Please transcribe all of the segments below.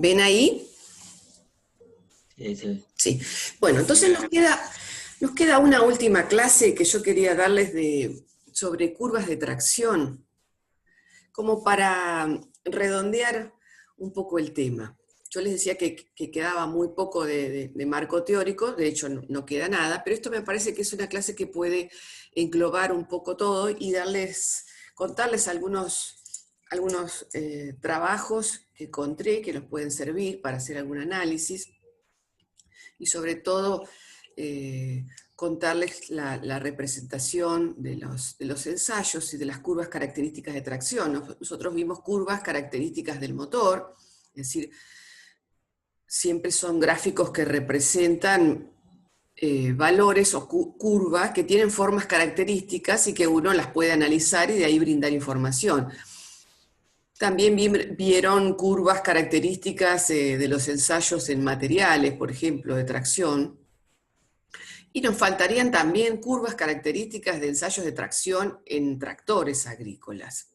¿Ven ahí? Sí, sí. Sí. Bueno, entonces nos queda una última clase que yo quería darles sobre curvas de tracción, como para redondear un poco el tema. Yo les decía que quedaba muy poco de marco teórico, de hecho no queda nada, pero esto me parece que es una clase que puede englobar un poco todo y contarles algunos trabajos que encontré que nos pueden servir para hacer algún análisis y sobre todo contarles la representación de los ensayos y de las curvas características de tracción. Nosotros vimos curvas características del motor, es decir, siempre son gráficos que representan valores o curvas que tienen formas características y que uno las puede analizar y de ahí brindar información. También vieron curvas características de los ensayos en materiales, por ejemplo, de tracción. Y nos faltarían también curvas características de ensayos de tracción en tractores agrícolas.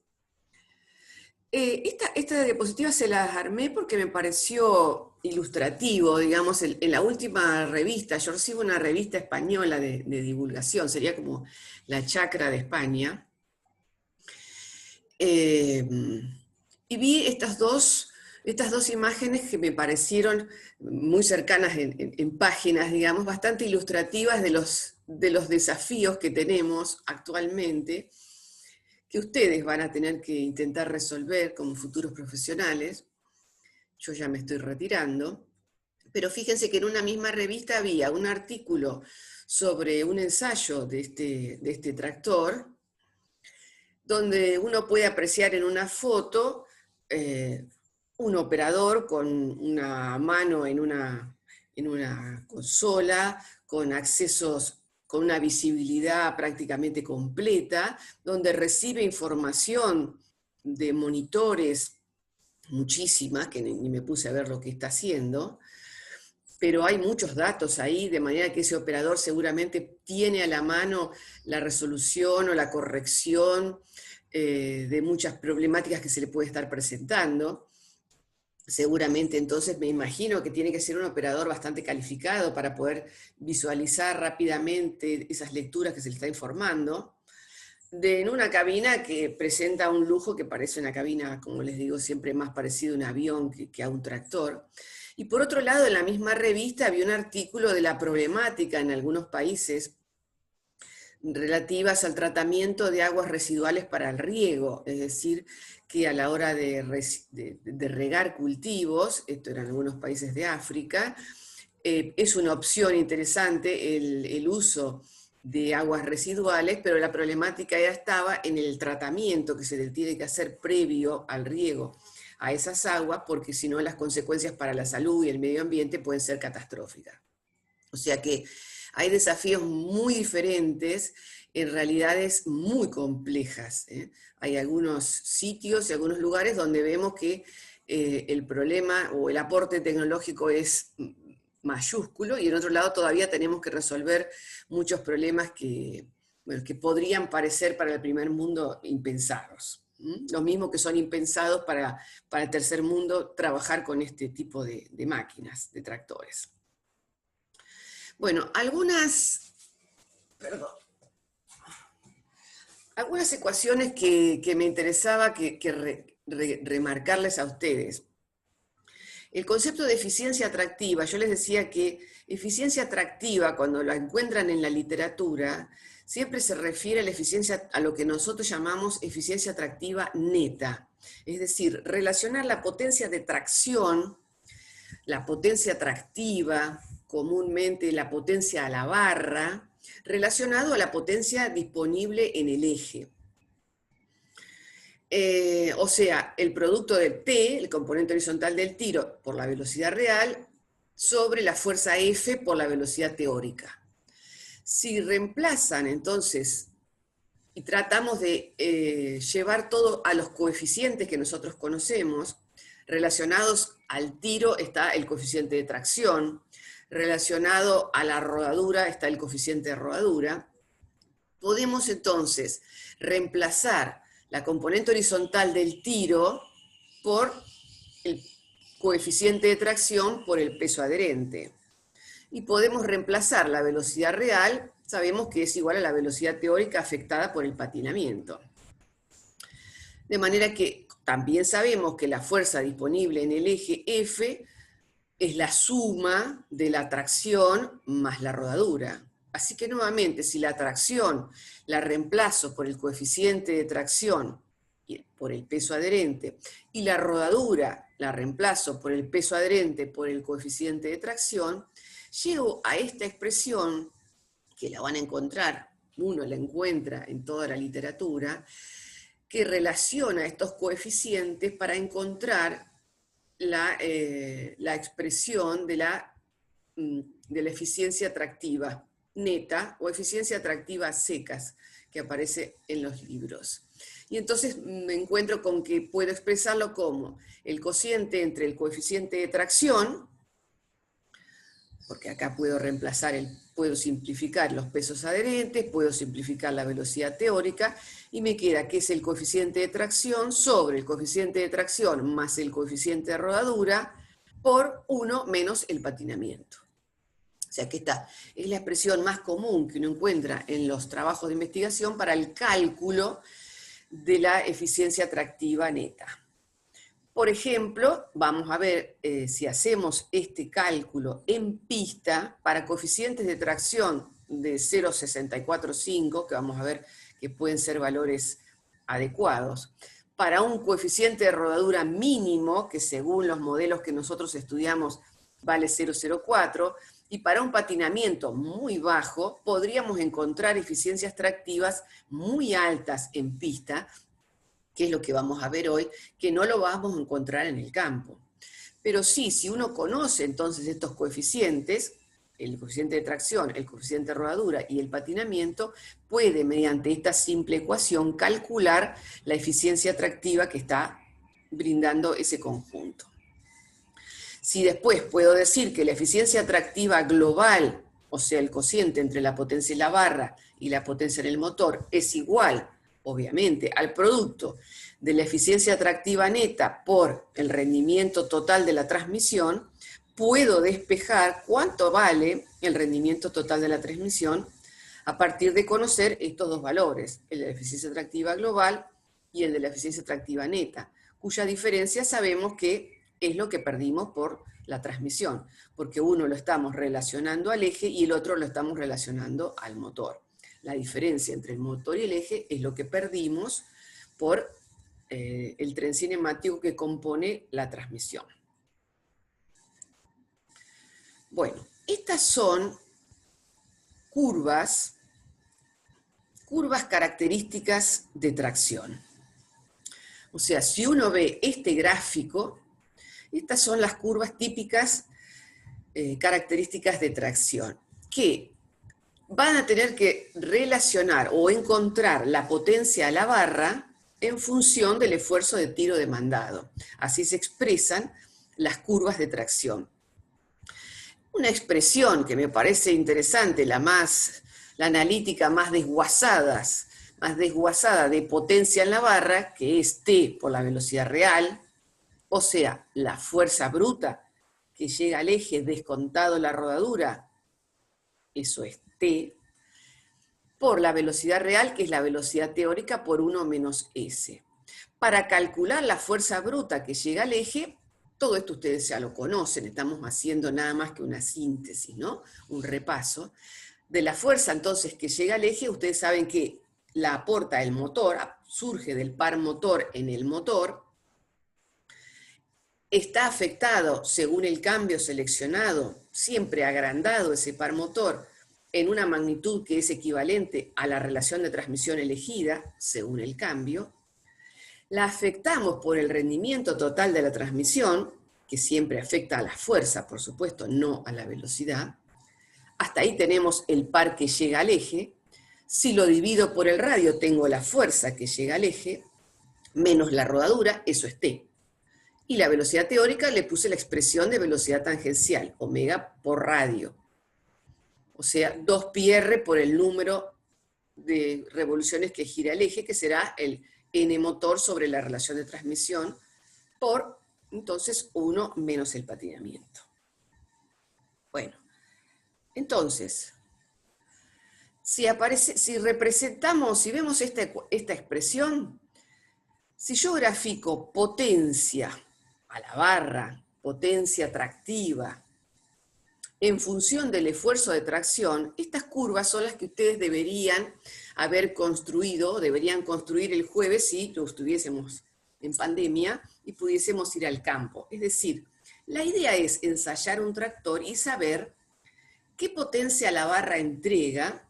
Esta diapositiva se las armé porque me pareció ilustrativo, digamos, en la última revista. Yo recibo una revista española de divulgación, sería como la Chacra de España. Y vi estas dos imágenes que me parecieron muy cercanas en páginas, digamos, bastante ilustrativas de los desafíos que tenemos actualmente, que ustedes van a tener que intentar resolver como futuros profesionales. Yo ya me estoy retirando, pero fíjense que en una misma revista había un artículo sobre un ensayo de este tractor, donde uno puede apreciar en una foto un operador con una mano en una consola, con accesos, con una visibilidad prácticamente completa, donde recibe información de monitores, muchísimas, que ni me puse a ver lo que está haciendo, pero hay muchos datos ahí, de manera que ese operador seguramente tiene a la mano la resolución o la corrección de muchas problemáticas que se le puede estar presentando. Seguramente entonces me imagino que tiene que ser un operador bastante calificado para poder visualizar rápidamente esas lecturas que se le está informando. En una cabina que presenta un lujo que parece una cabina, como les digo, siempre más parecido a un avión que a un tractor. Y por otro lado, en la misma revista había un artículo de la problemática en algunos países relativas al tratamiento de aguas residuales para el riego, es decir, que a la hora de regar cultivos, esto era en algunos países de África, es una opción interesante el uso de aguas residuales, pero la problemática ya estaba en el tratamiento que se le tiene que hacer previo al riego a esas aguas, porque si no las consecuencias para la salud y el medio ambiente pueden ser catastróficas. O sea que hay desafíos muy diferentes en realidades muy complejas. Hay algunos sitios y algunos lugares donde vemos que el problema o el aporte tecnológico es mayúsculo, y en otro lado todavía tenemos que resolver muchos problemas que podrían parecer para el primer mundo impensados. Lo mismo que son impensados para el tercer mundo trabajar con este tipo de máquinas, de tractores. Bueno, algunas ecuaciones que me interesaba remarcarles a ustedes. El concepto de eficiencia atractiva, yo les decía que eficiencia atractiva, cuando la encuentran en la literatura, siempre se refiere a la eficiencia, a lo que nosotros llamamos eficiencia atractiva neta. Es decir, relacionar la potencia de tracción, la potencia atractiva, comúnmente la potencia a la barra, relacionado a la potencia disponible en el eje. O sea, el producto del T, el componente horizontal del tiro, por la velocidad real, sobre la fuerza F por la velocidad teórica. Si reemplazan entonces, y tratamos de llevar todo a los coeficientes que nosotros conocemos, relacionados al tiro está el coeficiente de tracción, relacionado a la rodadura está el coeficiente de rodadura, podemos entonces reemplazar la componente horizontal del tiro por el coeficiente de tracción por el peso adherente. Y podemos reemplazar la velocidad real, sabemos que es igual a la velocidad teórica afectada por el patinamiento. De manera que también sabemos que la fuerza disponible en el eje F es la suma de la tracción más la rodadura. Así que nuevamente, si la tracción la reemplazo por el coeficiente de tracción por el peso adherente, y la rodadura la reemplazo por el peso adherente por el coeficiente de tracción, llego a esta expresión, que la van a encontrar, uno la encuentra en toda la literatura, que relaciona estos coeficientes para encontrar la expresión de la eficiencia tractiva neta o eficiencia tractiva secas que aparece en los libros. Y entonces me encuentro con que puedo expresarlo como el cociente entre el coeficiente de tracción, porque acá puedo reemplazar, puedo simplificar los pesos adherentes, puedo simplificar la velocidad teórica, y me queda que es el coeficiente de tracción sobre el coeficiente de tracción más el coeficiente de rodadura por 1 menos el patinamiento. O sea que esta es la expresión más común que uno encuentra en los trabajos de investigación para el cálculo de la eficiencia tractiva neta. Por ejemplo, vamos a ver si hacemos este cálculo en pista para coeficientes de tracción de 0,645, que vamos a ver que pueden ser valores adecuados, para un coeficiente de rodadura mínimo, que según los modelos que nosotros estudiamos vale 0,04, y para un patinamiento muy bajo podríamos encontrar eficiencias tractivas muy altas en pista, que es lo que vamos a ver hoy, que no lo vamos a encontrar en el campo. Pero sí, si uno conoce entonces estos coeficientes, el coeficiente de tracción, el coeficiente de rodadura y el patinamiento, puede mediante esta simple ecuación calcular la eficiencia tractiva que está brindando ese conjunto. Si después puedo decir que la eficiencia tractiva global, o sea, el cociente entre la potencia en la barra y la potencia en el motor, es igual, obviamente, al producto de la eficiencia tractiva neta por el rendimiento total de la transmisión, puedo despejar cuánto vale el rendimiento total de la transmisión a partir de conocer estos dos valores, el de la eficiencia tractiva global y el de la eficiencia tractiva neta, cuya diferencia sabemos que es lo que perdimos por la transmisión, porque uno lo estamos relacionando al eje y el otro lo estamos relacionando al motor. La diferencia entre el motor y el eje es lo que perdimos por el tren cinemático que compone la transmisión. Bueno, estas son curvas características de tracción. O sea, si uno ve este gráfico, estas son las curvas típicas características de tracción, que van a tener que relacionar o encontrar la potencia a la barra en función del esfuerzo de tiro demandado. Así se expresan las curvas de tracción. Una expresión que me parece interesante, la analítica más desguazada de potencia en la barra, que es T por la velocidad real, o sea, la fuerza bruta que llega al eje descontado la rodadura, eso es T, por la velocidad real, que es la velocidad teórica por 1 menos S. Para calcular la fuerza bruta que llega al eje, todo esto ustedes ya lo conocen, estamos haciendo nada más que una síntesis, ¿no? Un repaso. De la fuerza entonces que llega al eje, ustedes saben que la aporta el motor, surge del par motor en el motor, está afectado según el cambio seleccionado, siempre agrandado ese par motor, en una magnitud que es equivalente a la relación de transmisión elegida, según el cambio. La afectamos por el rendimiento total de la transmisión, que siempre afecta a la fuerza, por supuesto, no a la velocidad. Hasta ahí tenemos el par que llega al eje. Si lo divido por el radio, tengo la fuerza que llega al eje, menos la rodadura, eso es T. Y la velocidad teórica le puse la expresión de velocidad tangencial, omega por radio. O sea, 2πr por el número de revoluciones que gira el eje, que será el N motor sobre la relación de transmisión, por Entonces, 1 menos el patinamiento. Bueno, entonces, si representamos, si vemos esta expresión, si yo grafico potencia a la barra, potencia tractiva, en función del esfuerzo de tracción, estas curvas son las que ustedes deberían haber construido, deberían construir el jueves si lo estuviésemos en pandemia y pudiésemos ir al campo. Es decir, la idea es ensayar un tractor y saber qué potencia la barra entrega,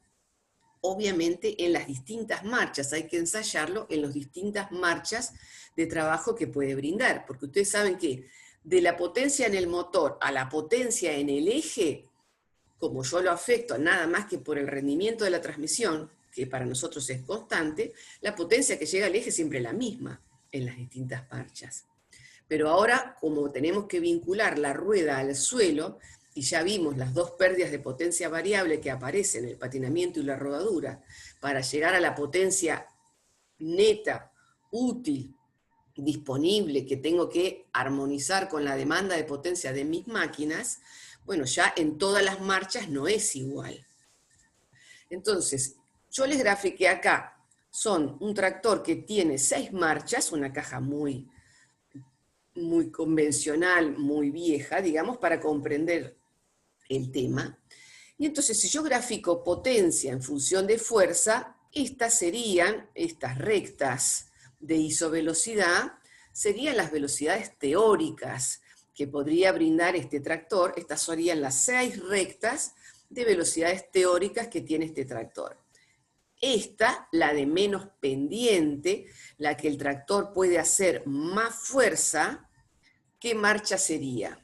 obviamente en las distintas marchas. Hay que ensayarlo en las distintas marchas de trabajo que puede brindar, porque ustedes saben que de la potencia en el motor a la potencia en el eje, como yo lo afecto nada más que por el rendimiento de la transmisión, que para nosotros es constante, la potencia que llega al eje siempre es la misma en las distintas marchas. Pero ahora, como tenemos que vincular la rueda al suelo, y ya vimos las dos pérdidas de potencia variable que aparecen, el patinamiento y la rodadura, para llegar a la potencia neta, útil, disponible, que tengo que armonizar con la demanda de potencia de mis máquinas, bueno, ya en todas las marchas no es igual. Entonces, yo les grafiqué acá, son un tractor que tiene 6 marchas, una caja muy convencional, muy vieja, digamos, para comprender el tema. Y entonces, si yo grafico potencia en función de fuerza, estas serían, estas rectas de isovelocidad, serían las velocidades teóricas que podría brindar este tractor. Estas serían las 6 rectas de velocidades teóricas que tiene este tractor. Esta, la de menos pendiente, la que el tractor puede hacer más fuerza, ¿qué marcha sería?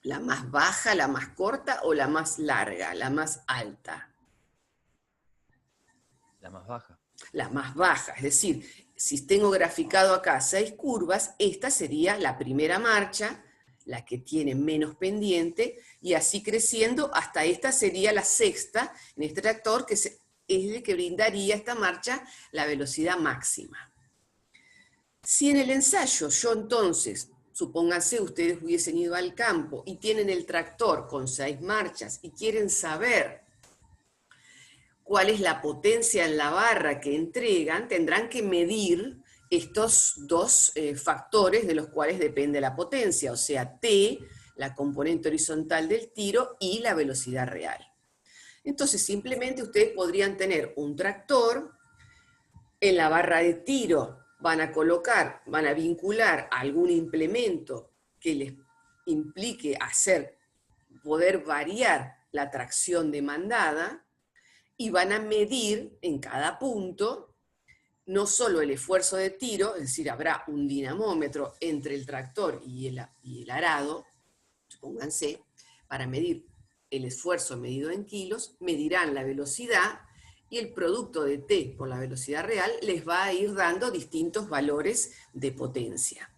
¿La más baja, la más corta o la más larga, la más alta? La más baja. La más baja, es decir, si tengo graficado acá 6 curvas, esta sería la primera marcha, la que tiene menos pendiente, y así creciendo hasta esta sería la sexta en este tractor, que es el que brindaría esta marcha la velocidad máxima. Si en el ensayo yo entonces, supónganse ustedes hubiesen ido al campo y tienen el tractor con 6 marchas y quieren saber cuál es la potencia en la barra que entregan, tendrán que medir estos dos factores de los cuales depende la potencia, o sea, T, la componente horizontal del tiro, y la velocidad real. Entonces, simplemente ustedes podrían tener un tractor, en la barra de tiro van a vincular algún implemento que les implique poder variar la tracción demandada, y van a medir en cada punto no solo el esfuerzo de tiro, es decir, habrá un dinamómetro entre el tractor y el arado, supónganse, para medir el esfuerzo medido en kilos, medirán la velocidad, y el producto de T por la velocidad real les va a ir dando distintos valores de potencia.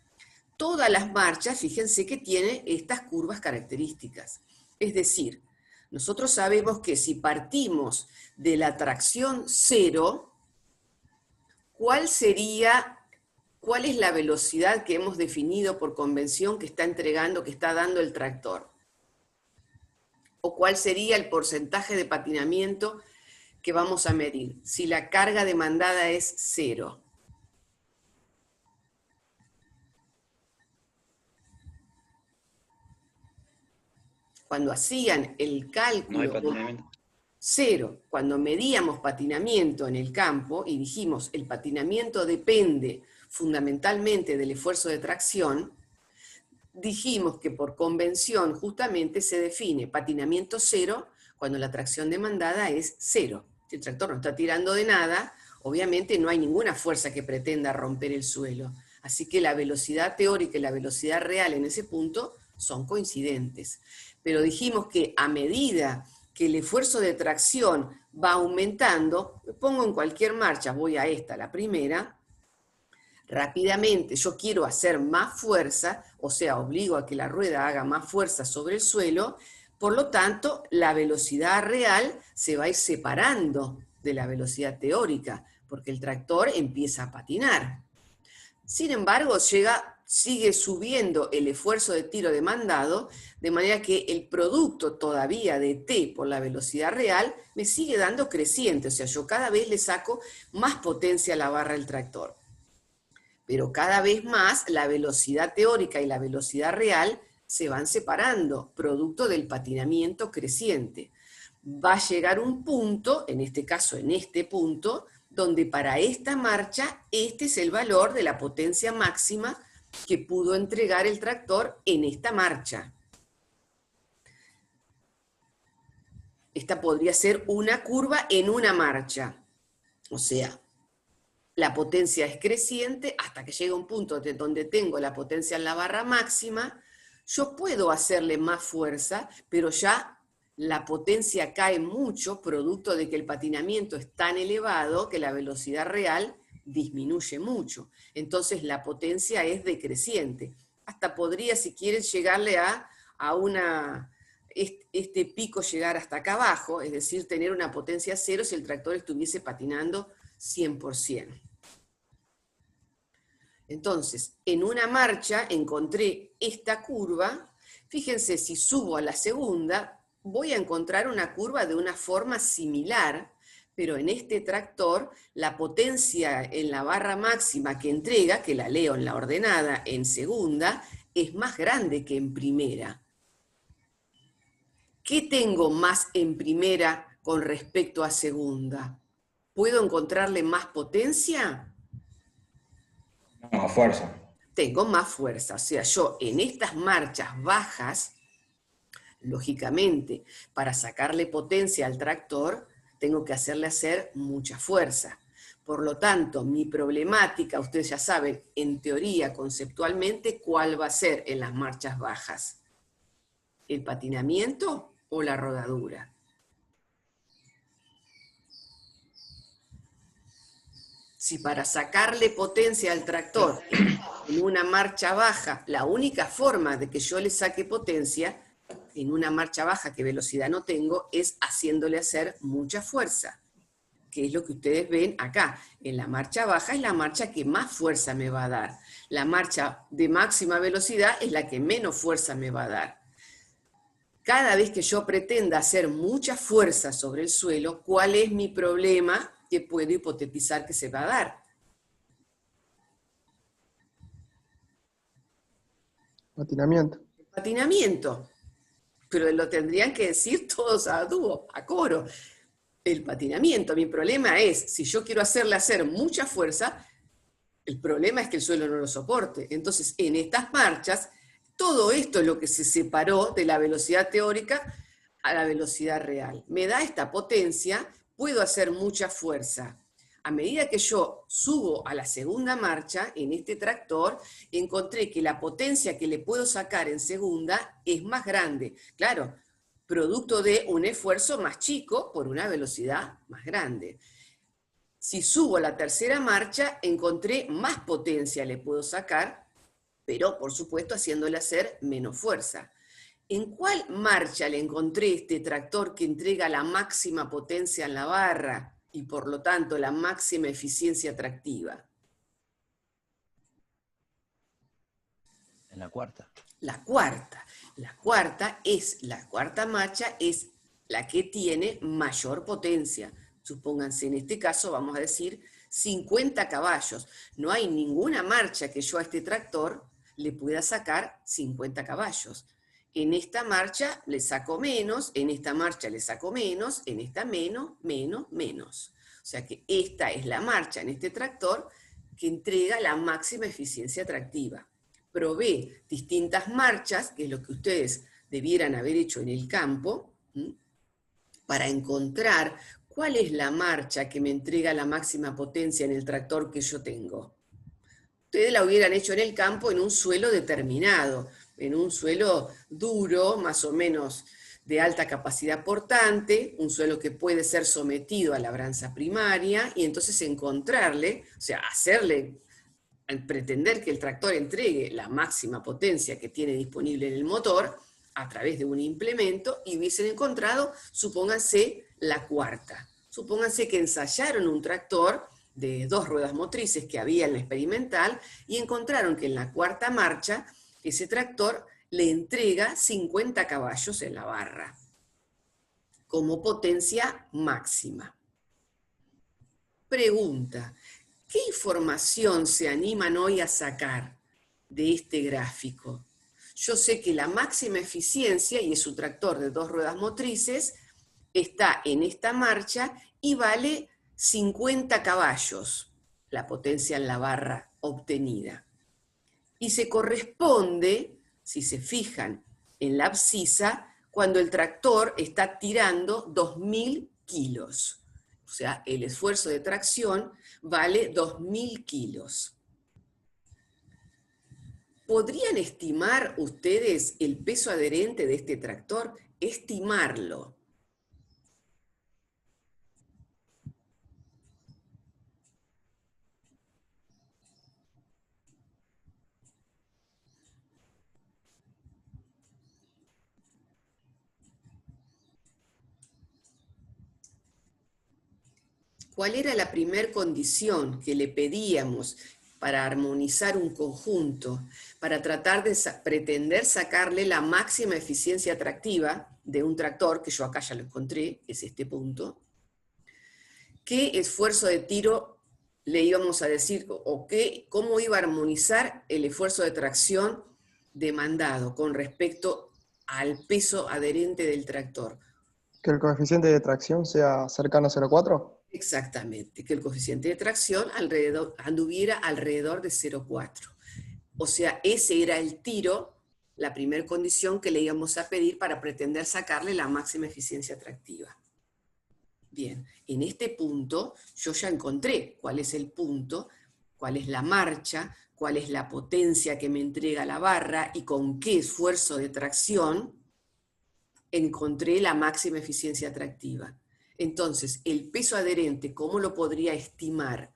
Todas las marchas, fíjense que tienen estas curvas características. Es decir, nosotros sabemos que si partimos de la tracción cero, ¿cuál es la velocidad que hemos definido por convención que está entregando, que está dando el tractor? ¿O cuál sería el porcentaje de patinamiento que vamos a medir si la carga demandada es 0? Cuando hacían el cálculo, No hay patinamiento. 0, cuando medíamos patinamiento en el campo y dijimos el patinamiento depende fundamentalmente del esfuerzo de tracción, dijimos que por convención justamente se define patinamiento 0 cuando la tracción demandada es 0. Si el tractor no está tirando de nada, obviamente no hay ninguna fuerza que pretenda romper el suelo. Así que la velocidad teórica y la velocidad real en ese punto son coincidentes. Pero dijimos que a medida que el esfuerzo de tracción va aumentando, me pongo en cualquier marcha, voy a esta, la primera, rápidamente yo quiero hacer más fuerza, o sea, obligo a que la rueda haga más fuerza sobre el suelo, por lo tanto, la velocidad real se va a ir separando de la velocidad teórica, porque el tractor empieza a patinar. Sin embargo, sigue subiendo el esfuerzo de tiro demandado, de manera que el producto todavía de T por la velocidad real me sigue dando creciente, o sea, yo cada vez le saco más potencia a la barra del tractor. Pero cada vez más la velocidad teórica y la velocidad real se van separando, producto del patinamiento creciente. Va a llegar un punto, en este caso en este punto, donde para esta marcha este es el valor de la potencia máxima que pudo entregar el tractor en esta marcha. Esta podría ser una curva en una marcha. O sea, la potencia es creciente hasta que llega un punto donde tengo la potencia en la barra máxima. Yo puedo hacerle más fuerza, pero ya la potencia cae mucho, producto de que el patinamiento es tan elevado que la velocidad real disminuye mucho. Entonces la potencia es decreciente. Hasta podría, si quieren, llegarle este pico llegar hasta acá abajo, es decir, tener una potencia cero si el tractor estuviese patinando 100%. Entonces, en una marcha encontré esta curva. Fíjense, si subo a la segunda, voy a encontrar una curva de una forma similar, pero en este tractor la potencia en la barra máxima que entrega, que la leo en la ordenada en segunda, es más grande que en primera. ¿Qué tengo más en primera con respecto a segunda? ¿Puedo encontrarle más potencia? No, fuerza. Tengo más fuerza. O sea, yo en estas marchas bajas, lógicamente, para sacarle potencia al tractor, tengo que hacerle hacer mucha fuerza. Por lo tanto, mi problemática, ustedes ya saben, en teoría, conceptualmente, ¿cuál va a ser en las marchas bajas? ¿El patinamiento o la rodadura? Si para sacarle potencia al tractor en una marcha baja, la única forma de que yo le saque potencia en una marcha baja, que velocidad no tengo, es haciéndole hacer mucha fuerza, que es lo que ustedes ven acá. En la marcha baja es la marcha que más fuerza me va a dar. La marcha de máxima velocidad es la que menos fuerza me va a dar. Cada vez que yo pretenda hacer mucha fuerza sobre el suelo, ¿cuál es mi problema que puedo hipotetizar que se va a dar? Patinamiento. Patinamiento. Pero lo tendrían que decir todos a dúo, a coro. El patinamiento. Mi problema es, si yo quiero hacerle hacer mucha fuerza, el problema es que el suelo no lo soporte. Entonces, en estas marchas, todo esto es lo que se separó de la velocidad teórica a la velocidad real. Me da esta potencia, puedo hacer mucha fuerza. A medida que yo subo a la segunda marcha, en este tractor, encontré que la potencia que le puedo sacar en segunda es más grande. Claro, producto de un esfuerzo más chico por una velocidad más grande. Si subo a la tercera marcha, encontré más potencia le puedo sacar, pero por supuesto haciéndole hacer menos fuerza. ¿En cuál marcha le encontré este tractor que entrega la máxima potencia en la barra y por lo tanto la máxima eficiencia tractiva? En la cuarta. La cuarta. La cuarta marcha es la que tiene mayor potencia. Supónganse, en este caso vamos a decir 50 caballos. No hay ninguna marcha que yo a este tractor le pueda sacar 50 caballos. En esta marcha le saco menos, en esta marcha le saco menos, en esta menos, menos, menos. O sea que esta es la marcha en este tractor que entrega la máxima eficiencia tractiva. Probé distintas marchas, que es lo que ustedes debieran haber hecho en el campo, para encontrar cuál es la marcha que me entrega la máxima potencia en el tractor que yo tengo. Ustedes la hubieran hecho en el campo en un suelo determinado, en un suelo duro, más o menos de alta capacidad portante, un suelo que puede ser sometido a labranza primaria, y entonces encontrarle, o sea, hacerle, al pretender que el tractor entregue la máxima potencia que tiene disponible en el motor, a través de un implemento, y hubiesen encontrado, supónganse, la cuarta. Supónganse que ensayaron un tractor de 2 ruedas motrices que había en la experimental y encontraron que en la cuarta marcha ese tractor le entrega 50 caballos en la barra como potencia máxima. Pregunta, ¿qué información se animan hoy a sacar de este gráfico? Yo sé que la máxima eficiencia, y es un tractor de 2 ruedas motrices, está en esta marcha y vale 50 caballos, la potencia en la barra obtenida. Y se corresponde, si se fijan en la abscisa, cuando el tractor está tirando 2.000 kilos. O sea, el esfuerzo de tracción vale 2.000 kilos. ¿Podrían estimar ustedes el peso adherente de este tractor? Estimarlo. ¿Cuál era la primera condición que le pedíamos para armonizar un conjunto, para tratar de pretender sacarle la máxima eficiencia tractiva de un tractor, que yo acá ya lo encontré, es este punto? ¿Qué esfuerzo de tiro le íbamos a decir, o cómo iba a armonizar el esfuerzo de tracción demandado con respecto al peso adherente del tractor? Que el coeficiente de tracción sea cercano a 0,4. Exactamente, que el coeficiente de tracción anduviera alrededor de 0,4. O sea, ese era el tiro, la primera condición que le íbamos a pedir para pretender sacarle la máxima eficiencia tractiva. Bien, en este punto yo ya encontré cuál es el punto, cuál es la marcha, cuál es la potencia que me entrega la barra y con qué esfuerzo de tracción encontré la máxima eficiencia tractiva. Entonces, el peso adherente, ¿cómo lo podría estimar?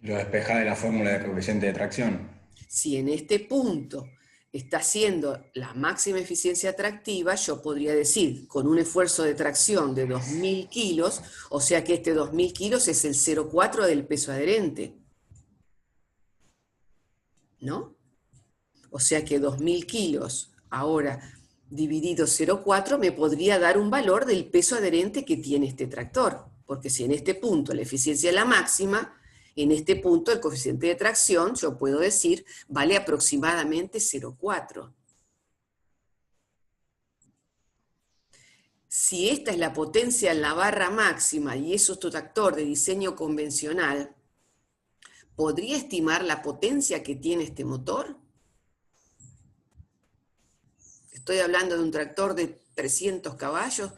Lo despejás de la fórmula de coeficiente de tracción. Si en este punto está haciendo la máxima eficiencia tractiva, yo podría decir, con un esfuerzo de tracción de 2.000 kilos, o sea que este 2.000 kilos es el 0,4 del peso adherente. ¿No? O sea que 2.000 kilos ahora dividido 0,4 me podría dar un valor del peso adherente que tiene este tractor. Porque si en este punto la eficiencia es la máxima, en este punto el coeficiente de tracción, yo puedo decir, vale aproximadamente 0,4. Si esta es la potencia en la barra máxima y es otro tractor de diseño convencional, ¿podría estimar la potencia que tiene este motor? Estoy hablando de un tractor de 300 caballos,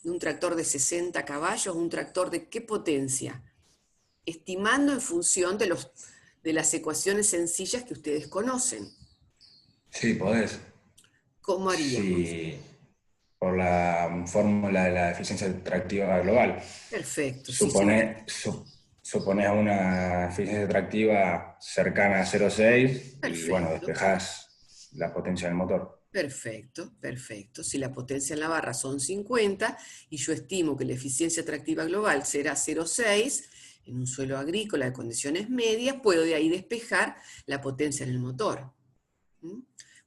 de un tractor de 60 caballos, un tractor de ¿qué potencia? Estimando en función de las ecuaciones sencillas que ustedes conocen. Sí, podés. ¿Cómo haríamos? Sí, por la fórmula de la eficiencia tractiva global. Perfecto. Suponés una eficiencia tractiva cercana a 0,6 y bueno, despejás la potencia del motor. Perfecto, perfecto. Si la potencia en la barra son 50 y yo estimo que la eficiencia tractiva global será 0,6 en un suelo agrícola de condiciones medias, puedo de ahí despejar la potencia en el motor.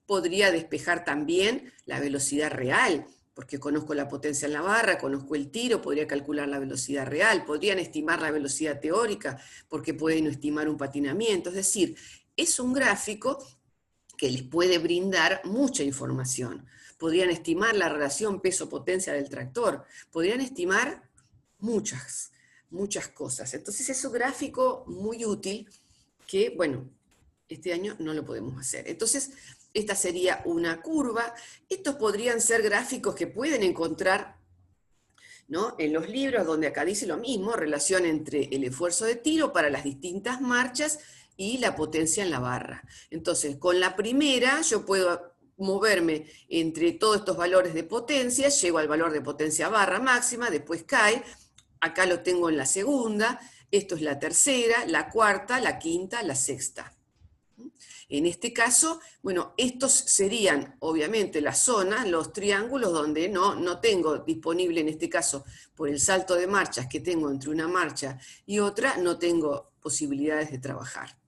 Podría despejar también la velocidad real, porque conozco la potencia en la barra, conozco el tiro, podría calcular la velocidad real, podrían estimar la velocidad teórica, porque pueden estimar un patinamiento. Es decir, es un gráfico que les puede brindar mucha información. Podrían estimar la relación peso-potencia del tractor, podrían estimar muchas cosas. Entonces es un gráfico muy útil que, bueno, este año no lo podemos hacer. Entonces, esta sería una curva. Estos podrían ser gráficos que pueden encontrar, ¿no?, en los libros, donde acá dice lo mismo, relación entre el esfuerzo de tiro para las distintas marchas y la potencia en la barra. Entonces, con la primera yo puedo moverme entre todos estos valores de potencia, llego al valor de potencia barra máxima, después cae, acá lo tengo en la segunda, esto es la tercera, la cuarta, la quinta, la sexta. En este caso, bueno, estos serían obviamente las zonas, los triángulos donde no tengo disponible en este caso, por el salto de marchas que tengo entre una marcha y otra, no tengo posibilidades de trabajar.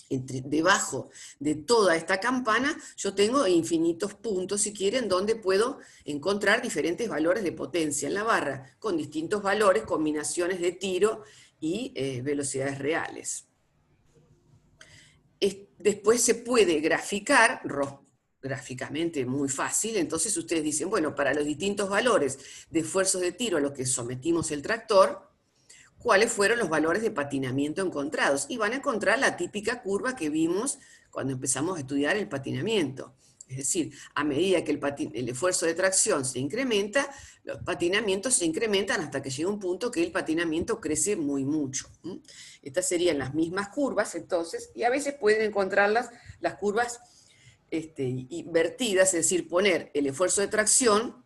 Debajo de toda esta campana yo tengo infinitos puntos, si quieren, donde puedo encontrar diferentes valores de potencia en la barra, con distintos valores, combinaciones de tiro y velocidades reales. Después se puede graficar, gráficamente muy fácil, entonces ustedes dicen, bueno, para los distintos valores de esfuerzos de tiro a los que sometimos el tractor, ¿cuáles fueron los valores de patinamiento encontrados? Y van a encontrar la típica curva que vimos cuando empezamos a estudiar el patinamiento. Es decir, a medida que el esfuerzo de tracción se incrementa, los patinamientos se incrementan hasta que llega un punto que el patinamiento crece muy mucho. Estas serían las mismas curvas, entonces, y a veces pueden encontrarlas, las curvas invertidas, es decir, poner el esfuerzo de tracción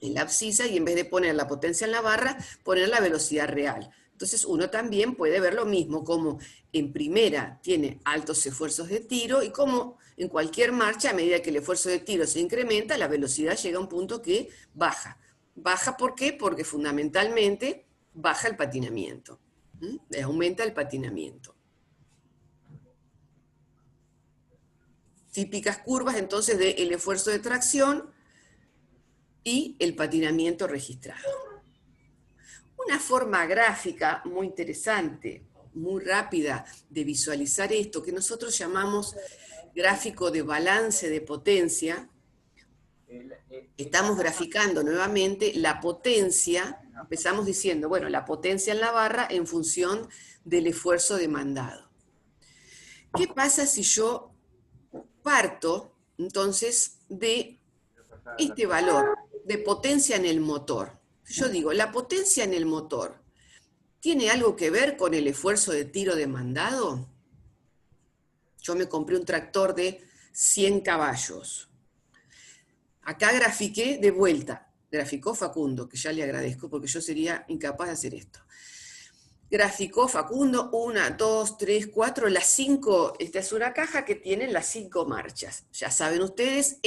en la abscisa y en vez de poner la potencia en la barra, poner la velocidad real. Entonces uno también puede ver lo mismo, como en primera tiene altos esfuerzos de tiro y como en cualquier marcha, a medida que el esfuerzo de tiro se incrementa, la velocidad llega a un punto que baja. ¿Baja por qué? Porque fundamentalmente baja el patinamiento. Aumenta el patinamiento. Típicas curvas entonces del esfuerzo de tracción y el patinamiento registrado. Una forma gráfica muy interesante, muy rápida de visualizar esto, que nosotros llamamos gráfico de balance de potencia. Estamos graficando nuevamente la potencia, empezamos diciendo, bueno, la potencia en la barra en función del esfuerzo demandado. ¿Qué pasa si yo parto, entonces, de este valor de potencia en el motor? Yo digo, la potencia en el motor, ¿tiene algo que ver con el esfuerzo de tiro demandado? Yo me compré un tractor de 100 caballos. Acá grafiqué de vuelta, graficó Facundo, que ya le agradezco porque yo sería incapaz de hacer esto. Graficó Facundo, 1, 2, 3, 4, las 5, esta es una caja que tiene las 5 marchas. Ya saben ustedes,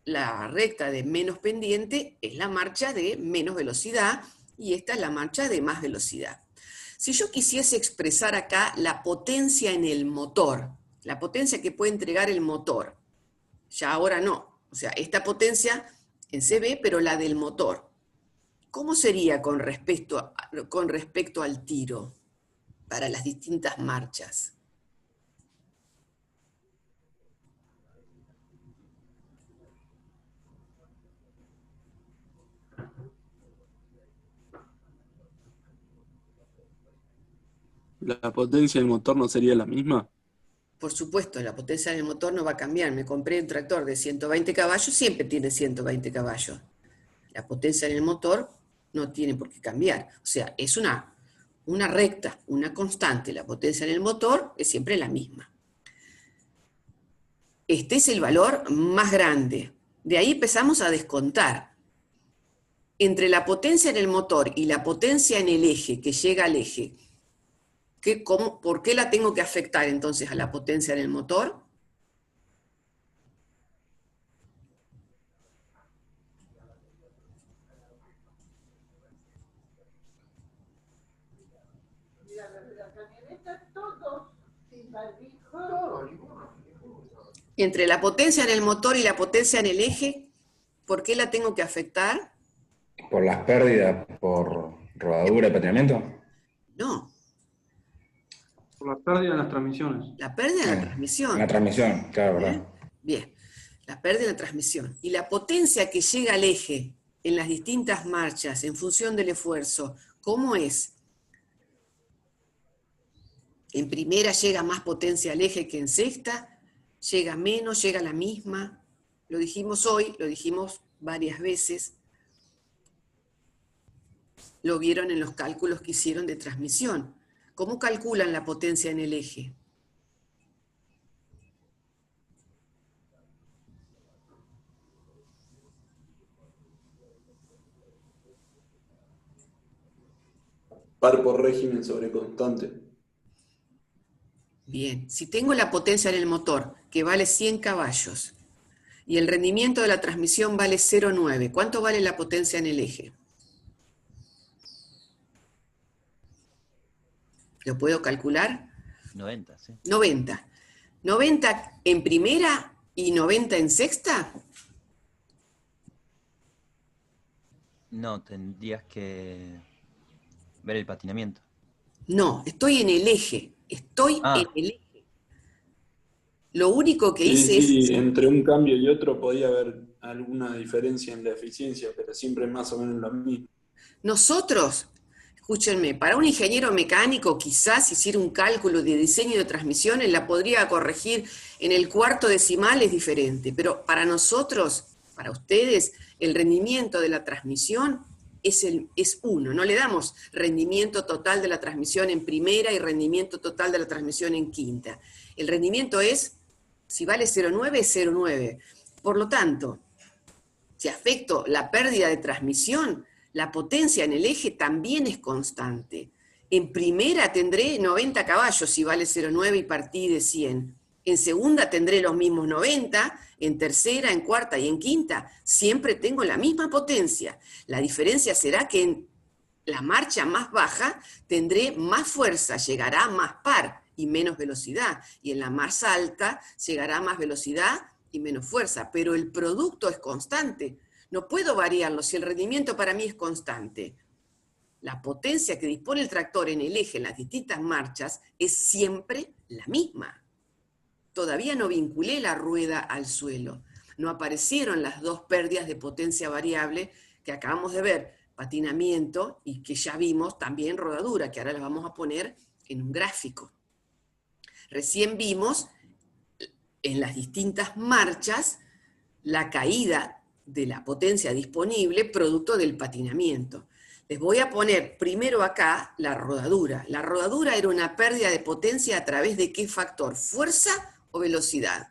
la recta de menos pendiente, es la marcha de menos velocidad, y esta es la marcha de más velocidad. Si yo quisiese expresar acá la potencia en el motor, la potencia que puede entregar el motor, ya ahora no, o sea, esta potencia en CB, pero la del motor, ¿cómo sería con respecto al tiro para las distintas marchas? ¿La potencia del motor no sería la misma? Por supuesto, la potencia del motor no va a cambiar. Me compré un tractor de 120 caballos, siempre tiene 120 caballos. La potencia en el motor no tiene por qué cambiar. O sea, es una recta, una constante. La potencia en el motor es siempre la misma. Este es el valor más grande. De ahí empezamos a descontar. Entre la potencia en el motor y la potencia en el eje, que llega al eje, ¿por qué la tengo que afectar entonces a la potencia en el motor? Entre la potencia en el motor y la potencia en el eje, ¿por qué la tengo que afectar? ¿Por las pérdidas, por rodadura y patinamiento? No, Por la pérdida en las transmisiones. la pérdida en la transmisión. En la transmisión, claro, ¿verdad? Bien, la pérdida en la transmisión. Y la potencia que llega al eje en las distintas marchas en función del esfuerzo, ¿cómo es? En primera llega más potencia al eje que en sexta, llega menos, llega la misma. Lo dijimos hoy, lo dijimos varias veces. Lo vieron en los cálculos que hicieron de transmisión. ¿Cómo calculan la potencia en el eje? Par por régimen sobre constante. Bien, si tengo la potencia en el motor, que vale 100 caballos, y el rendimiento de la transmisión vale 0,9, ¿cuánto vale la potencia en el eje? ¿Lo puedo calcular? 90, sí. 90. 90 en primera y 90 en sexta. No, tendrías que ver el patinamiento. No, estoy en el eje. Estoy Ah. en el eje. Lo único que Sí, hice sí, es... entre un cambio y otro podía haber alguna diferencia en la eficiencia, pero siempre más o menos lo mismo. Nosotros, escúchenme, para un ingeniero mecánico quizás hiciera un cálculo de diseño de transmisiones, la podría corregir en el cuarto decimal, es diferente, pero para nosotros, para ustedes, el rendimiento de la transmisión es 1, no le damos rendimiento total de la transmisión en primera y rendimiento total de la transmisión en quinta. El rendimiento es, si vale 0,9, es 0,9. Por lo tanto, si afecto la pérdida de transmisión, la potencia en el eje también es constante. En primera tendré 90 caballos si vale 0,9 y partí de 100. En segunda tendré los mismos 90, en tercera, en cuarta y en quinta siempre tengo la misma potencia. La diferencia será que en la marcha más baja tendré más fuerza, llegará más par y menos velocidad. Y en la más alta llegará más velocidad y menos fuerza. Pero el producto es constante. No puedo variarlo si el rendimiento para mí es constante. La potencia que dispone el tractor en el eje en las distintas marchas es siempre la misma. Todavía no vinculé la rueda al suelo. No aparecieron las dos pérdidas de potencia variable que acabamos de ver, patinamiento, y que ya vimos también rodadura, que ahora las vamos a poner en un gráfico. Recién vimos en las distintas marchas la caída de la potencia disponible producto del patinamiento. Les voy a poner primero acá la rodadura. La rodadura era una pérdida de potencia a través de ¿qué factor? ¿Fuerza o velocidad?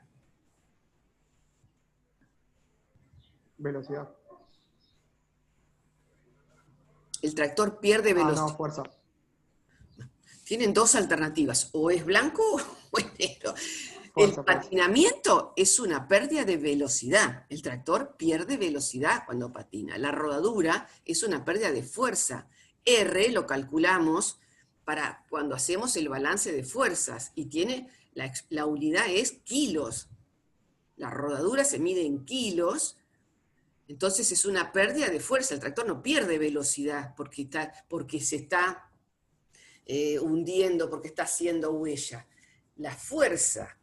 Velocidad. El tractor pierde velocidad. No, fuerza. Tienen dos alternativas, o es blanco o es negro. Fuerza, El patinamiento es una pérdida de velocidad. El tractor pierde velocidad cuando patina. La rodadura es una pérdida de fuerza. R lo calculamos para cuando hacemos el balance de fuerzas y tiene la unidad es kilos. La rodadura se mide en kilos, entonces es una pérdida de fuerza. El tractor no pierde velocidad porque se está hundiendo, porque está haciendo huella. La fuerza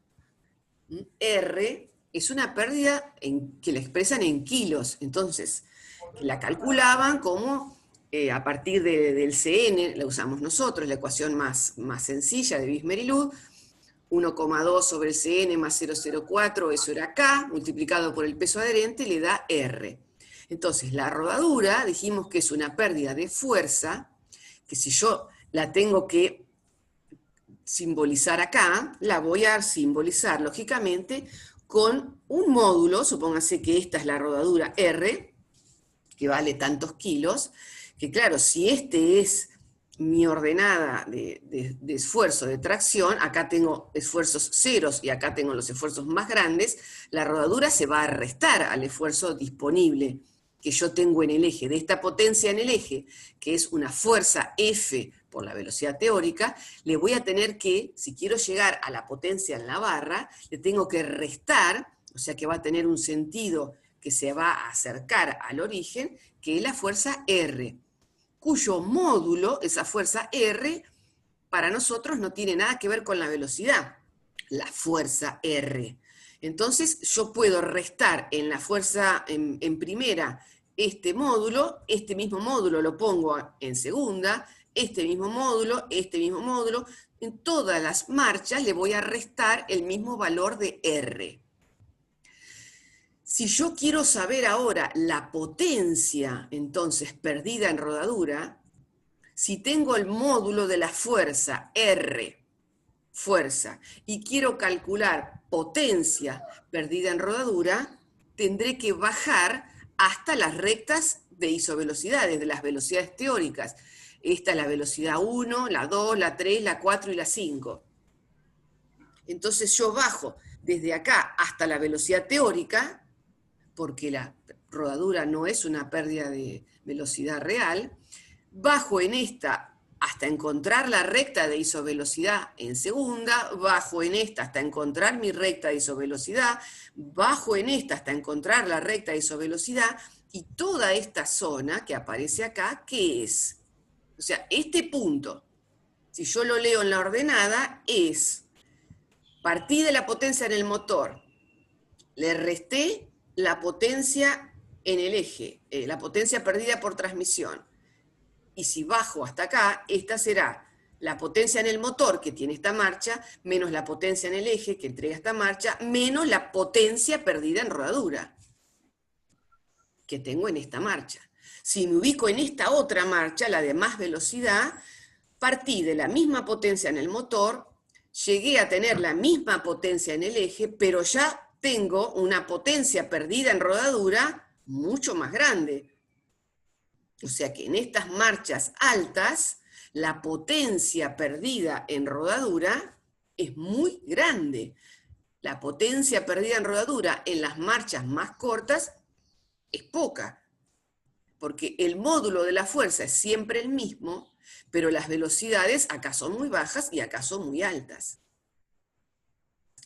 R es una pérdida que la expresan en kilos, entonces la calculaban como a partir del CN, la usamos nosotros, la ecuación más sencilla de Bismer-Luz, 1,2 sobre el CN más 0,04, eso era K, multiplicado por el peso adherente, le da R. Entonces la rodadura, dijimos que es una pérdida de fuerza, que si yo la tengo que simbolizar acá, la voy a simbolizar lógicamente con un módulo, supóngase que esta es la rodadura R, que vale tantos kilos, que claro, si este es mi ordenada de esfuerzo de tracción, acá tengo esfuerzos ceros y acá tengo los esfuerzos más grandes, la rodadura se va a restar al esfuerzo disponible que yo tengo en el eje, de esta potencia en el eje, que es una fuerza F por la velocidad teórica, le voy a tener que, si quiero llegar a la potencia en la barra, le tengo que restar, o sea que va a tener un sentido que se va a acercar al origen, que es la fuerza R, cuyo módulo, esa fuerza R, para nosotros no tiene nada que ver con la velocidad, la fuerza R. Entonces yo puedo restar en la fuerza en primera este mismo módulo lo pongo en segunda, este mismo módulo, en todas las marchas le voy a restar el mismo valor de R. Si yo quiero saber ahora la potencia, entonces, perdida en rodadura, si tengo el módulo de la fuerza, R, fuerza, y quiero calcular potencia perdida en rodadura, tendré que bajar hasta las rectas de isovelocidades, de las velocidades teóricas. Esta es la velocidad 1, la 2, la 3, la 4 y la 5. Entonces yo bajo desde acá hasta la velocidad teórica, porque la rodadura no es una pérdida de velocidad real, bajo en esta hasta encontrar la recta de isovelocidad en segunda, bajo en esta hasta encontrar mi recta de isovelocidad, bajo en esta hasta encontrar la recta de isovelocidad, y toda esta zona que aparece acá, ¿qué es? O sea, este punto, si yo lo leo en la ordenada, es, partí de la potencia en el motor, le resté la potencia en el eje, la potencia perdida por transmisión. Y si bajo hasta acá, esta será la potencia en el motor que tiene esta marcha, menos la potencia en el eje que entrega esta marcha, menos la potencia perdida en rodadura que tengo en esta marcha. Si me ubico en esta otra marcha, la de más velocidad, partí de la misma potencia en el motor, llegué a tener la misma potencia en el eje, pero ya tengo una potencia perdida en rodadura mucho más grande. O sea que en estas marchas altas, la potencia perdida en rodadura es muy grande. La potencia perdida en rodadura en las marchas más cortas es poca, porque el módulo de la fuerza es siempre el mismo, pero las velocidades acá son muy bajas y acá son muy altas.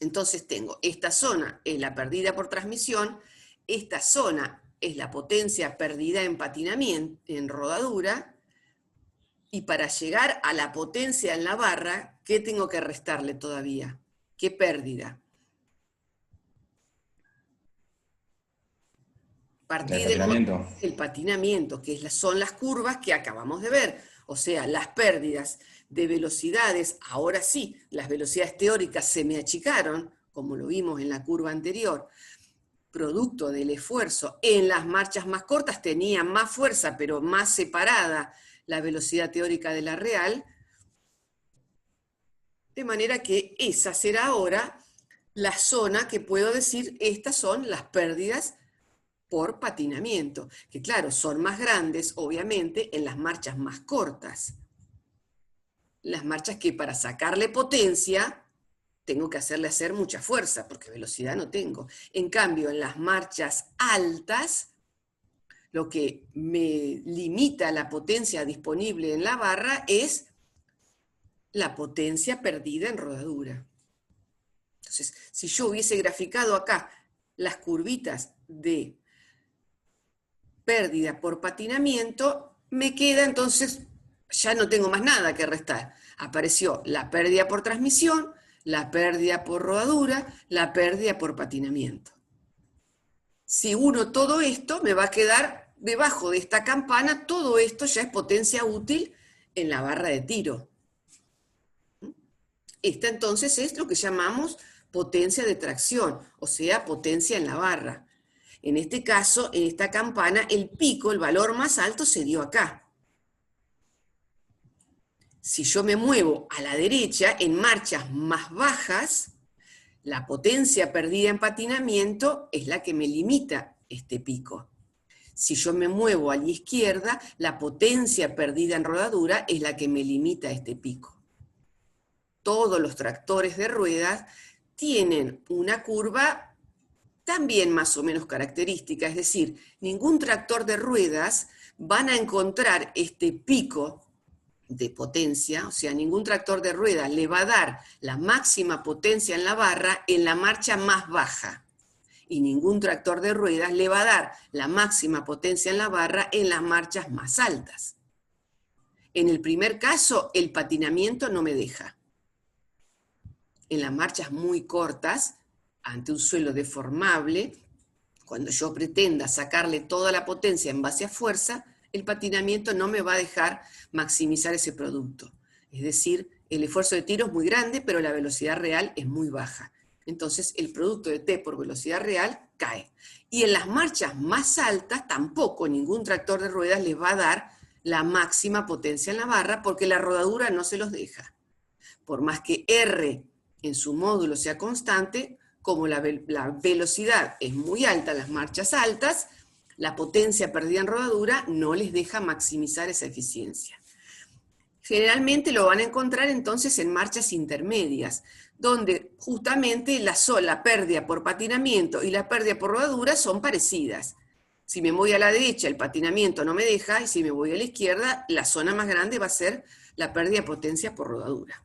Entonces tengo, esta zona es la perdida por transmisión, esta zona es la potencia perdida en patinamiento, en rodadura, y para llegar a la potencia en la barra, ¿qué tengo que restarle todavía? ¿Qué pérdida? Partir del patinamiento, que son las curvas que acabamos de ver, o sea, las pérdidas de velocidades, ahora sí, las velocidades teóricas se me achicaron, como lo vimos en la curva anterior, producto del esfuerzo. En las marchas más cortas tenía más fuerza, pero más separada la velocidad teórica de la real, de manera que esa será ahora la zona que puedo decir, estas son las pérdidas por patinamiento, que claro, son más grandes, obviamente, en las marchas más cortas. Las marchas que para sacarle potencia tengo que hacer mucha fuerza, porque velocidad no tengo. En cambio, en las marchas altas, lo que me limita la potencia disponible en la barra es la potencia perdida en rodadura. Entonces, si yo hubiese graficado acá las curvitas de pérdida por patinamiento, me queda entonces, ya no tengo más nada que restar. Apareció la pérdida por transmisión, la pérdida por rodadura, la pérdida por patinamiento. Si uno todo esto, me va a quedar debajo de esta campana, todo esto ya es potencia útil en la barra de tiro. Esta entonces es lo que llamamos potencia de tracción, o sea, potencia en la barra. En este caso, en esta campana, el pico, el valor más alto, se dio acá. Si yo me muevo a la derecha, en marchas más bajas, la potencia perdida en patinamiento es la que me limita este pico. Si yo me muevo a la izquierda, la potencia perdida en rodadura es la que me limita este pico. Todos los tractores de ruedas tienen una curva también más o menos característica, es decir, ningún tractor de ruedas van a encontrar este pico de potencia, o sea, ningún tractor de ruedas le va a dar la máxima potencia en la barra en la marcha más baja, y ningún tractor de ruedas le va a dar la máxima potencia en la barra en las marchas más altas. En el primer caso, el patinamiento no me deja. En las marchas muy cortas, ante un suelo deformable, cuando yo pretenda sacarle toda la potencia en base a fuerza, el patinamiento no me va a dejar maximizar ese producto. Es decir, el esfuerzo de tiro es muy grande, pero la velocidad real es muy baja. Entonces, el producto de T por velocidad real cae. Y en las marchas más altas, tampoco ningún tractor de ruedas les va a dar la máxima potencia en la barra, porque la rodadura no se los deja. Por más que R en su módulo sea constante, como la velocidad es muy alta en las marchas altas, la potencia perdida en rodadura no les deja maximizar esa eficiencia. Generalmente lo van a encontrar entonces en marchas intermedias, donde justamente la pérdida por patinamiento y la pérdida por rodadura son parecidas. Si me voy a la derecha, el patinamiento no me deja, y si me voy a la izquierda, la zona más grande va a ser la pérdida de potencia por rodadura.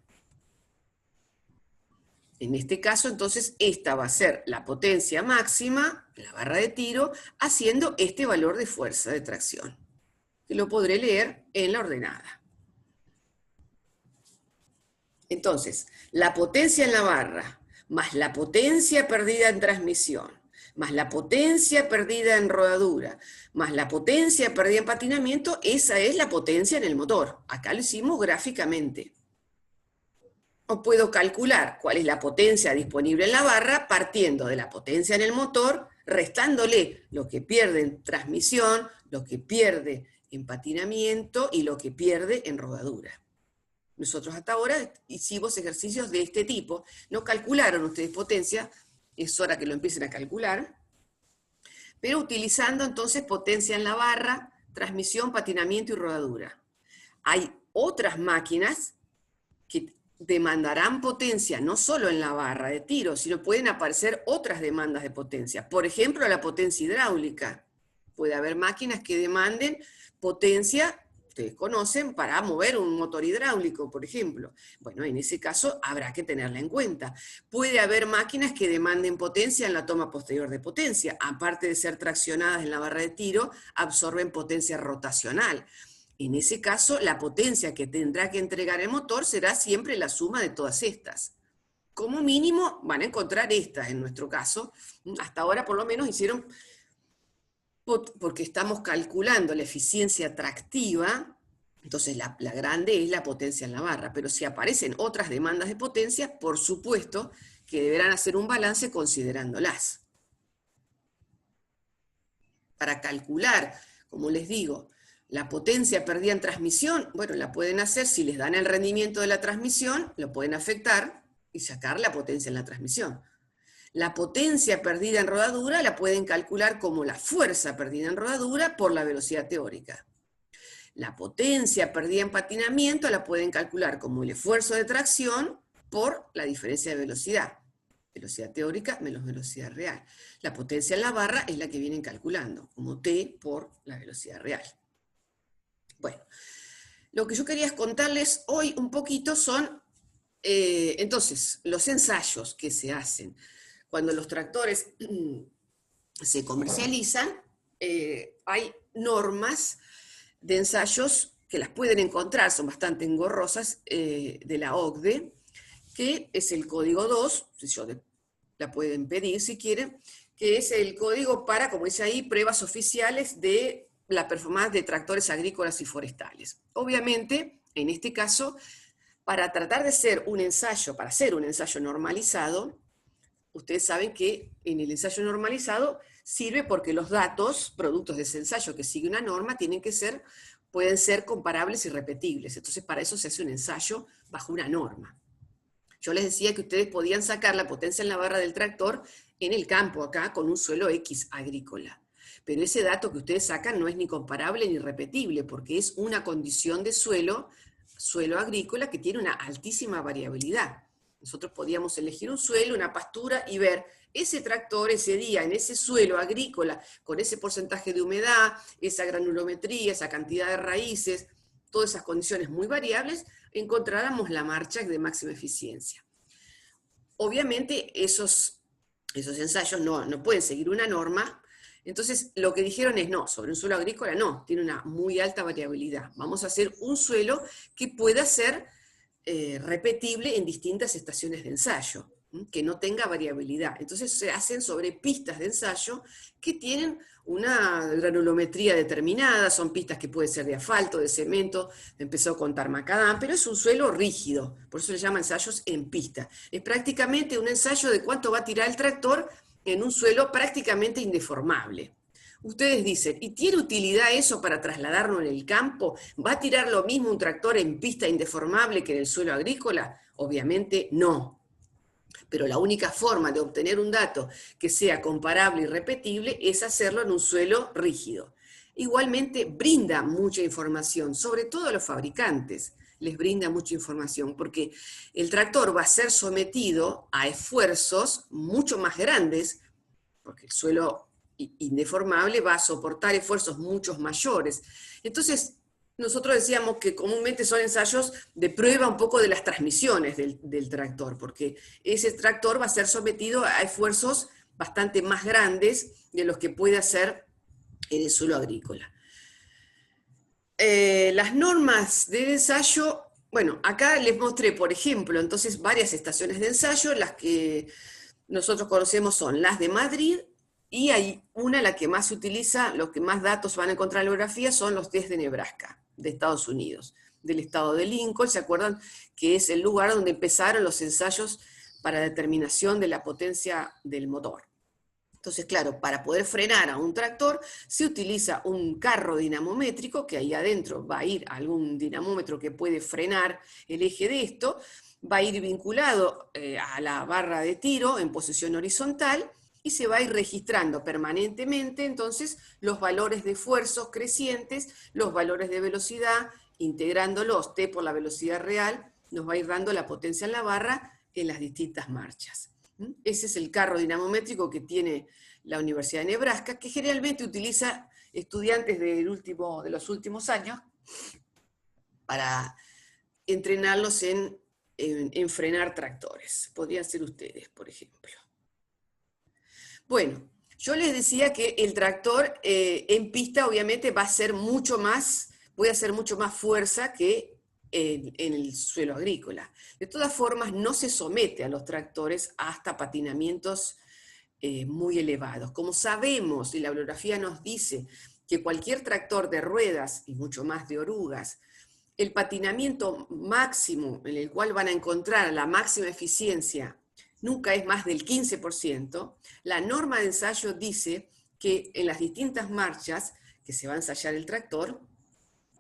En este caso, entonces, esta va a ser la potencia máxima, la barra de tiro, haciendo este valor de fuerza de tracción, que lo podré leer en la ordenada. Entonces, la potencia en la barra, más la potencia perdida en transmisión, más la potencia perdida en rodadura, más la potencia perdida en patinamiento, esa es la potencia en el motor. Acá lo hicimos gráficamente. O puedo calcular cuál es la potencia disponible en la barra partiendo de la potencia en el motor, restándole lo que pierde en transmisión, lo que pierde en patinamiento y lo que pierde en rodadura. Nosotros hasta ahora hicimos ejercicios de este tipo. No calcularon ustedes potencia, es hora que lo empiecen a calcular, pero utilizando entonces potencia en la barra, transmisión, patinamiento y rodadura. Hay otras máquinas que demandarán potencia no solo en la barra de tiro, sino pueden aparecer otras demandas de potencia. Por ejemplo, la potencia hidráulica. Puede haber máquinas que demanden potencia, ustedes conocen, para mover un motor hidráulico, por ejemplo. Bueno, en ese caso habrá que tenerla en cuenta. Puede haber máquinas que demanden potencia en la toma posterior de potencia. Aparte de ser traccionadas en la barra de tiro, absorben potencia rotacional. En ese caso, la potencia que tendrá que entregar el motor será siempre la suma de todas estas. Como mínimo van a encontrar estas en nuestro caso. Hasta ahora por lo menos hicieron, porque estamos calculando la eficiencia tractiva, entonces la grande es la potencia en la barra, pero si aparecen otras demandas de potencia, por supuesto que deberán hacer un balance considerándolas. Para calcular, como les digo, la potencia perdida en transmisión, bueno, la pueden hacer si les dan el rendimiento de la transmisión, lo pueden afectar y sacar la potencia en la transmisión. La potencia perdida en rodadura la pueden calcular como la fuerza perdida en rodadura por la velocidad teórica. La potencia perdida en patinamiento la pueden calcular como el esfuerzo de tracción por la diferencia de velocidad. Velocidad teórica menos velocidad real. La potencia en la barra es la que vienen calculando, como T por la velocidad real. Bueno, lo que yo quería contarles hoy un poquito son, entonces, los ensayos que se hacen. Cuando los tractores se comercializan, hay normas de ensayos que las pueden encontrar, son bastante engorrosas, de la OCDE, que es el código 2, la pueden pedir si quieren, que es el código para, como dice ahí, pruebas oficiales de la performance de tractores agrícolas y forestales. Obviamente, en este caso, para tratar de hacer un ensayo normalizado, ustedes saben que en el ensayo normalizado sirve porque los datos, productos de ese ensayo que sigue una norma, pueden ser comparables y repetibles. Entonces, para eso se hace un ensayo bajo una norma. Yo les decía que ustedes podían sacar la potencia en la barra del tractor en el campo, acá, con un suelo X agrícola. Pero ese dato que ustedes sacan no es ni comparable ni repetible, porque es una condición de suelo agrícola que tiene una altísima variabilidad. Nosotros podíamos elegir un suelo, una pastura, y ver ese tractor ese día en ese suelo agrícola, con ese porcentaje de humedad, esa granulometría, esa cantidad de raíces, todas esas condiciones muy variables, encontráramos la marcha de máxima eficiencia. Obviamente esos ensayos no pueden seguir una norma. Entonces, lo que dijeron es, no, sobre un suelo agrícola no, tiene una muy alta variabilidad. Vamos a hacer un suelo que pueda ser repetible en distintas estaciones de ensayo, que no tenga variabilidad. Entonces se hacen sobre pistas de ensayo que tienen una granulometría determinada, son pistas que pueden ser de asfalto, de cemento, empezó con tarmacadán, pero es un suelo rígido, por eso le llaman ensayos en pista. Es prácticamente un ensayo de cuánto va a tirar el tractor en un suelo prácticamente indeformable. Ustedes dicen, ¿y tiene utilidad eso para trasladarlo en el campo? ¿Va a tirar lo mismo un tractor en pista indeformable que en el suelo agrícola? Obviamente no. Pero la única forma de obtener un dato que sea comparable y repetible es hacerlo en un suelo rígido. Igualmente brinda mucha información, sobre todo a los fabricantes. les brinda mucha información, porque el tractor va a ser sometido a esfuerzos mucho más grandes, porque el suelo indeformable va a soportar esfuerzos mucho mayores. Entonces, nosotros decíamos que comúnmente son ensayos de prueba un poco de las transmisiones del tractor, porque ese tractor va a ser sometido a esfuerzos bastante más grandes de los que puede hacer en el suelo agrícola. Las normas del ensayo, bueno, acá les mostré, por ejemplo, entonces varias estaciones de ensayo, las que nosotros conocemos son las de Madrid, y hay una, la que más se utiliza, los que más datos van a encontrar en la bibliografía, son los test de Nebraska, de Estados Unidos, del estado de Lincoln. ¿Se acuerdan que es el lugar donde empezaron los ensayos para determinación de la potencia del motor? Entonces, claro, para poder frenar a un tractor se utiliza un carro dinamométrico, que ahí adentro va a ir algún dinamómetro que puede frenar el eje de esto, va a ir vinculado a la barra de tiro en posición horizontal, y se va a ir registrando permanentemente entonces los valores de esfuerzos crecientes, los valores de velocidad, integrándolos, T por la velocidad real, nos va a ir dando la potencia en la barra en las distintas marchas. Ese es el carro dinamométrico que tiene la Universidad de Nebraska, que generalmente utiliza estudiantes de los últimos años para entrenarlos en frenar tractores. Podrían ser ustedes, por ejemplo. Bueno, yo les decía que el tractor en pista obviamente va a ser mucho más, puede hacer mucho más fuerza que en el suelo agrícola. De todas formas, no se somete a los tractores hasta patinamientos muy elevados. Como sabemos, y la bibliografía nos dice, que cualquier tractor de ruedas, y mucho más de orugas, el patinamiento máximo en el cual van a encontrar la máxima eficiencia nunca es más del 15%, la norma de ensayo dice que en las distintas marchas que se va a ensayar el tractor,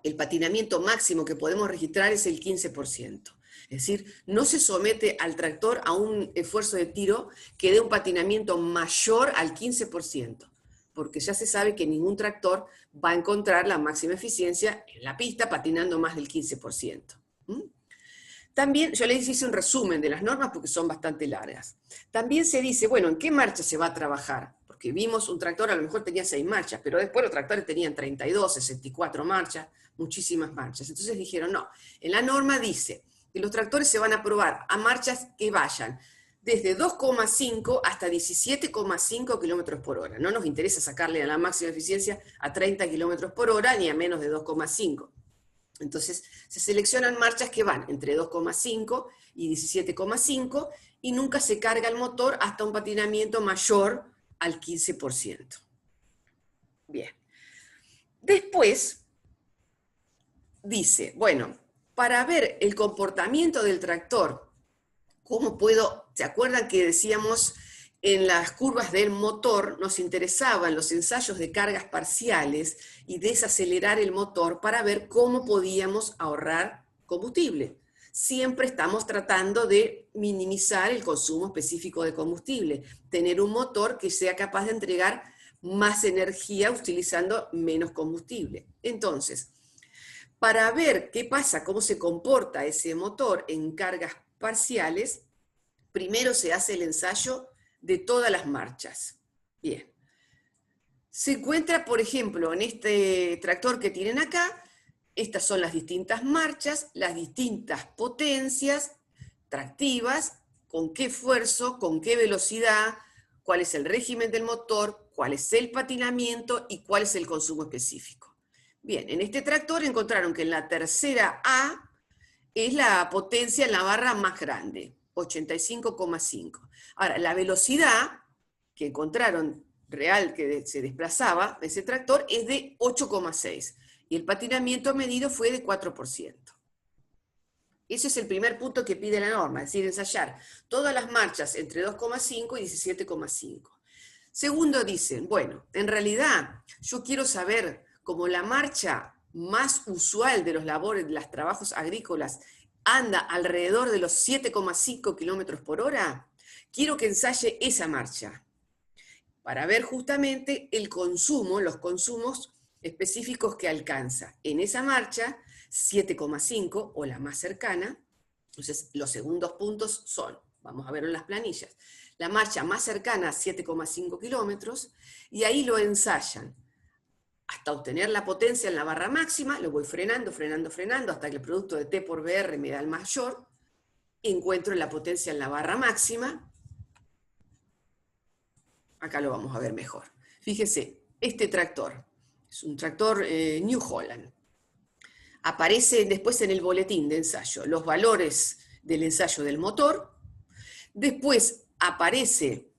el patinamiento máximo que podemos registrar es el 15%. Es decir, no se somete al tractor a un esfuerzo de tiro que dé un patinamiento mayor al 15%, porque ya se sabe que ningún tractor va a encontrar la máxima eficiencia en la pista patinando más del 15%. También, yo les hice un resumen de las normas porque son bastante largas. También se dice, bueno, ¿en qué marcha se va a trabajar? Porque vimos un tractor, a lo mejor tenía 6 marchas, pero después los tractores tenían 32, 64 marchas, muchísimas marchas. Entonces dijeron, no, en la norma dice que los tractores se van a probar a marchas que vayan desde 2,5 hasta 17,5 kilómetros por hora. No nos interesa sacarle a la máxima eficiencia a 30 kilómetros por hora ni a menos de 2,5. Entonces se seleccionan marchas que van entre 2,5 y 17,5 y nunca se carga el motor hasta un patinamiento mayor al 15%. Bien. Después dice, bueno, para ver el comportamiento del tractor, ¿cómo puedo? ¿Se acuerdan que decíamos en las curvas del motor nos interesaban los ensayos de cargas parciales y desacelerar el motor para ver cómo podíamos ahorrar combustible? Siempre estamos tratando de minimizar el consumo específico de combustible, tener un motor que sea capaz de entregar más energía utilizando menos combustible. Entonces, para ver qué pasa, cómo se comporta ese motor en cargas parciales, primero se hace el ensayo de todas las marchas. Bien. Se encuentra, por ejemplo, en este tractor que tienen acá, estas son las distintas marchas, las distintas potencias tractivas, con qué esfuerzo, con qué velocidad, cuál es el régimen del motor, cuál es el patinamiento y cuál es el consumo específico. Bien, en este tractor encontraron que en la tercera A es la potencia en la barra más grande, 85,5. Ahora, la velocidad que encontraron real que se desplazaba ese tractor es de 8,6 y el patinamiento medido fue de 4%. Ese es el primer punto que pide la norma, es decir, ensayar todas las marchas entre 2,5 y 17,5. Segundo, dicen, bueno, en realidad yo quiero saber, como la marcha más usual de los trabajos agrícolas anda alrededor de los 7,5 kilómetros por hora, quiero que ensaye esa marcha, para ver justamente el consumo, los consumos específicos que alcanza. En esa marcha, 7,5 o la más cercana. Entonces, los segundos puntos son, vamos a verlo en las planillas, la marcha más cercana a 7,5 kilómetros, y ahí lo ensayan hasta obtener la potencia en la barra máxima, lo voy frenando, frenando, frenando, hasta que el producto de T por BR me da el mayor, encuentro la potencia en la barra máxima. Acá lo vamos a ver mejor. Fíjese, este tractor es un tractor New Holland. Aparece después en el boletín de ensayo los valores del ensayo del motor, después aparece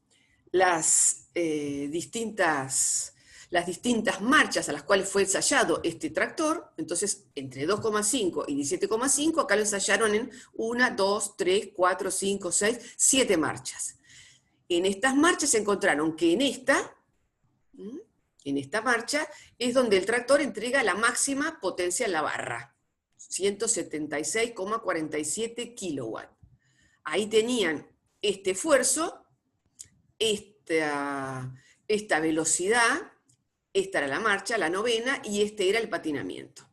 las distintas marchas a las cuales fue ensayado este tractor. Entonces entre 2,5 y 17,5 acá lo ensayaron en 1, 2, 3, 4, 5, 6, 7 marchas. En estas marchas encontraron que en esta marcha es donde el tractor entrega la máxima potencia en la barra, 176,47 kilowatts. Ahí tenían este esfuerzo, esta velocidad, esta era la marcha, la novena, y este era el patinamiento.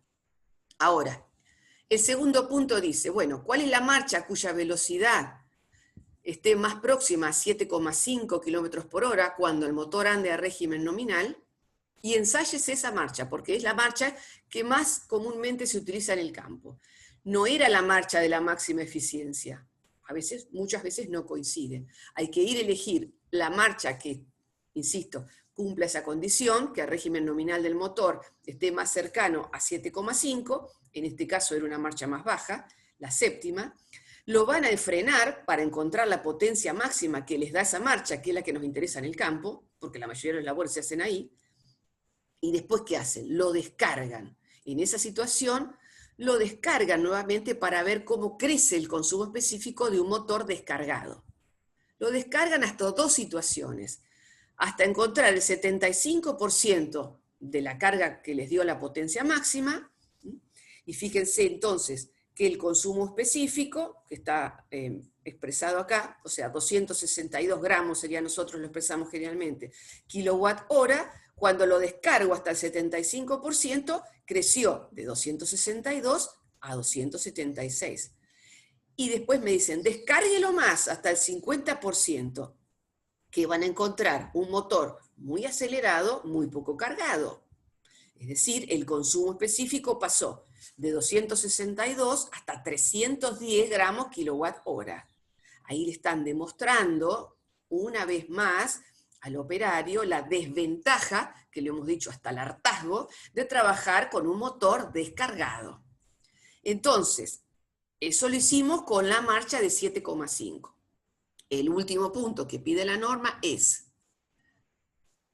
Ahora, el segundo punto dice, bueno, ¿cuál es la marcha cuya velocidad esté más próxima a 7,5 kilómetros por hora cuando el motor ande a régimen nominal? Y ensayes esa marcha, porque es la marcha que más comúnmente se utiliza en el campo. No era la marcha de la máxima eficiencia. Muchas veces no coinciden. Hay que ir a elegir la marcha que, insisto, cumpla esa condición, que el régimen nominal del motor esté más cercano a 7,5, en este caso era una marcha más baja, la séptima. Lo van a frenar para encontrar la potencia máxima que les da esa marcha, que es la que nos interesa en el campo, porque la mayoría de las labores se hacen ahí. Y después, ¿qué hacen? Lo descargan. En esa situación, lo descargan nuevamente para ver cómo crece el consumo específico de un motor descargado. Lo descargan hasta dos situaciones, hasta encontrar el 75% de la carga que les dio la potencia máxima, y fíjense entonces que el consumo específico, que está expresado acá, o sea, 262 gramos sería, nosotros lo expresamos generalmente, kilowatt hora, cuando lo descargo hasta el 75%, creció de 262 a 276. Y después me dicen, descárguelo más hasta el 50%, que van a encontrar un motor muy acelerado, muy poco cargado. Es decir, el consumo específico pasó de 262 hasta 310 gramos kilowatt hora. Ahí le están demostrando, una vez más, al operario la desventaja, que le hemos dicho hasta el hartazgo, de trabajar con un motor descargado. Entonces, eso lo hicimos con la marcha de 7,5. El último punto que pide la norma es,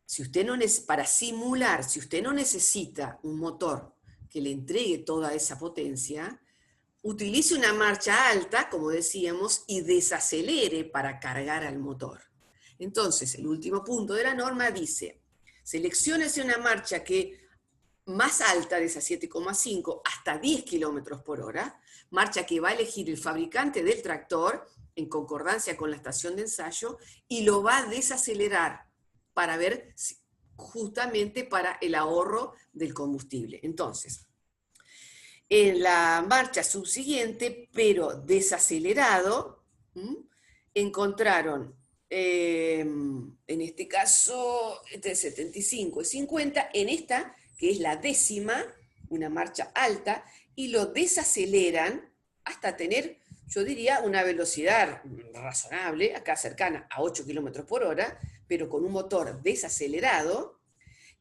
si usted para simular, si usted no necesita un motor que le entregue toda esa potencia, utilice una marcha alta, como decíamos, y desacelere para cargar al motor. Entonces, el último punto de la norma dice, selecciónese una marcha más alta de esa 7,5 hasta 10 kilómetros por hora, marcha que va a elegir el fabricante del tractor en concordancia con la estación de ensayo, y lo va a desacelerar para ver justamente para el ahorro del combustible. Entonces, en la marcha subsiguiente, pero desacelerado, encontraron, en este caso, entre 75 y 50, en esta, que es la décima, una marcha alta, y lo desaceleran hasta tener, yo diría, una velocidad razonable, acá cercana a 8 kilómetros por hora, pero con un motor desacelerado,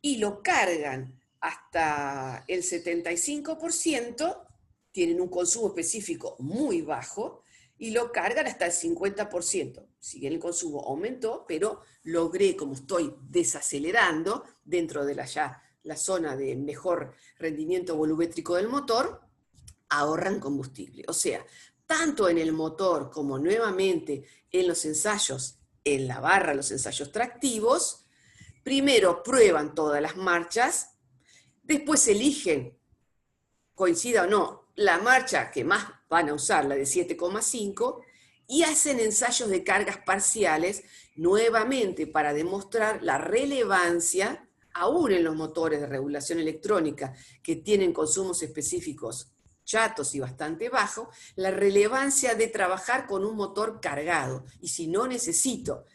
y lo cargan hasta el 75%, tienen un consumo específico muy bajo, y lo cargan hasta el 50%. Si bien el consumo aumentó, pero logré, como estoy desacelerando, dentro de la zona de mejor rendimiento volumétrico del motor, ahorran combustible. O sea, tanto en el motor como nuevamente en los ensayos, en la barra, los ensayos tractivos, primero prueban todas las marchas, después eligen, coincida o no, la marcha que más van a usar, la de 7,5, y hacen ensayos de cargas parciales nuevamente para demostrar la relevancia, aún en los motores de regulación electrónica que tienen consumos específicos chatos y bastante bajo, la relevancia de trabajar con un motor cargado. Y si no necesito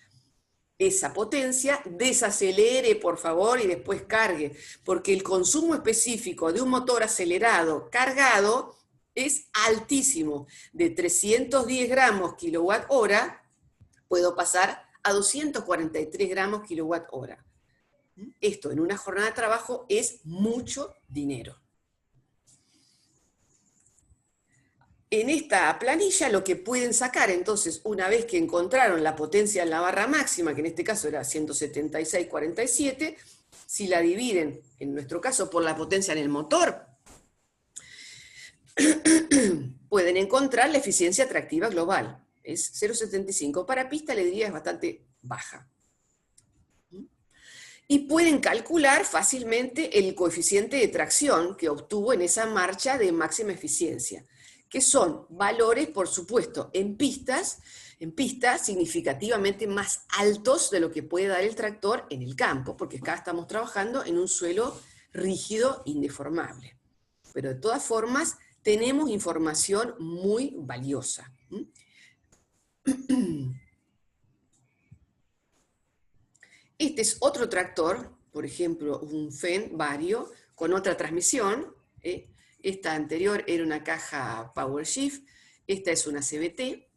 esa potencia, desacelere, por favor, y después cargue, porque el consumo específico de un motor acelerado cargado es altísimo. De 310 gramos kilowatt hora, puedo pasar a 243 gramos kilowatt hora. Esto en una jornada de trabajo es mucho dinero. En esta planilla lo que pueden sacar, entonces, una vez que encontraron la potencia en la barra máxima, que en este caso era 176,47, si la dividen, en nuestro caso, por la potencia en el motor, pueden encontrar la eficiencia tractiva global. Es 0,75. Para pista le diría es bastante baja. Y pueden calcular fácilmente el coeficiente de tracción que obtuvo en esa marcha de máxima eficiencia, que son valores, por supuesto, en pistas significativamente más altos de lo que puede dar el tractor en el campo, porque acá estamos trabajando en un suelo rígido, indeformable. Pero de todas formas, tenemos información muy valiosa. Este es otro tractor, por ejemplo, un Fendt Vario, con otra transmisión. Esta anterior era una caja PowerShift, esta es una CVT.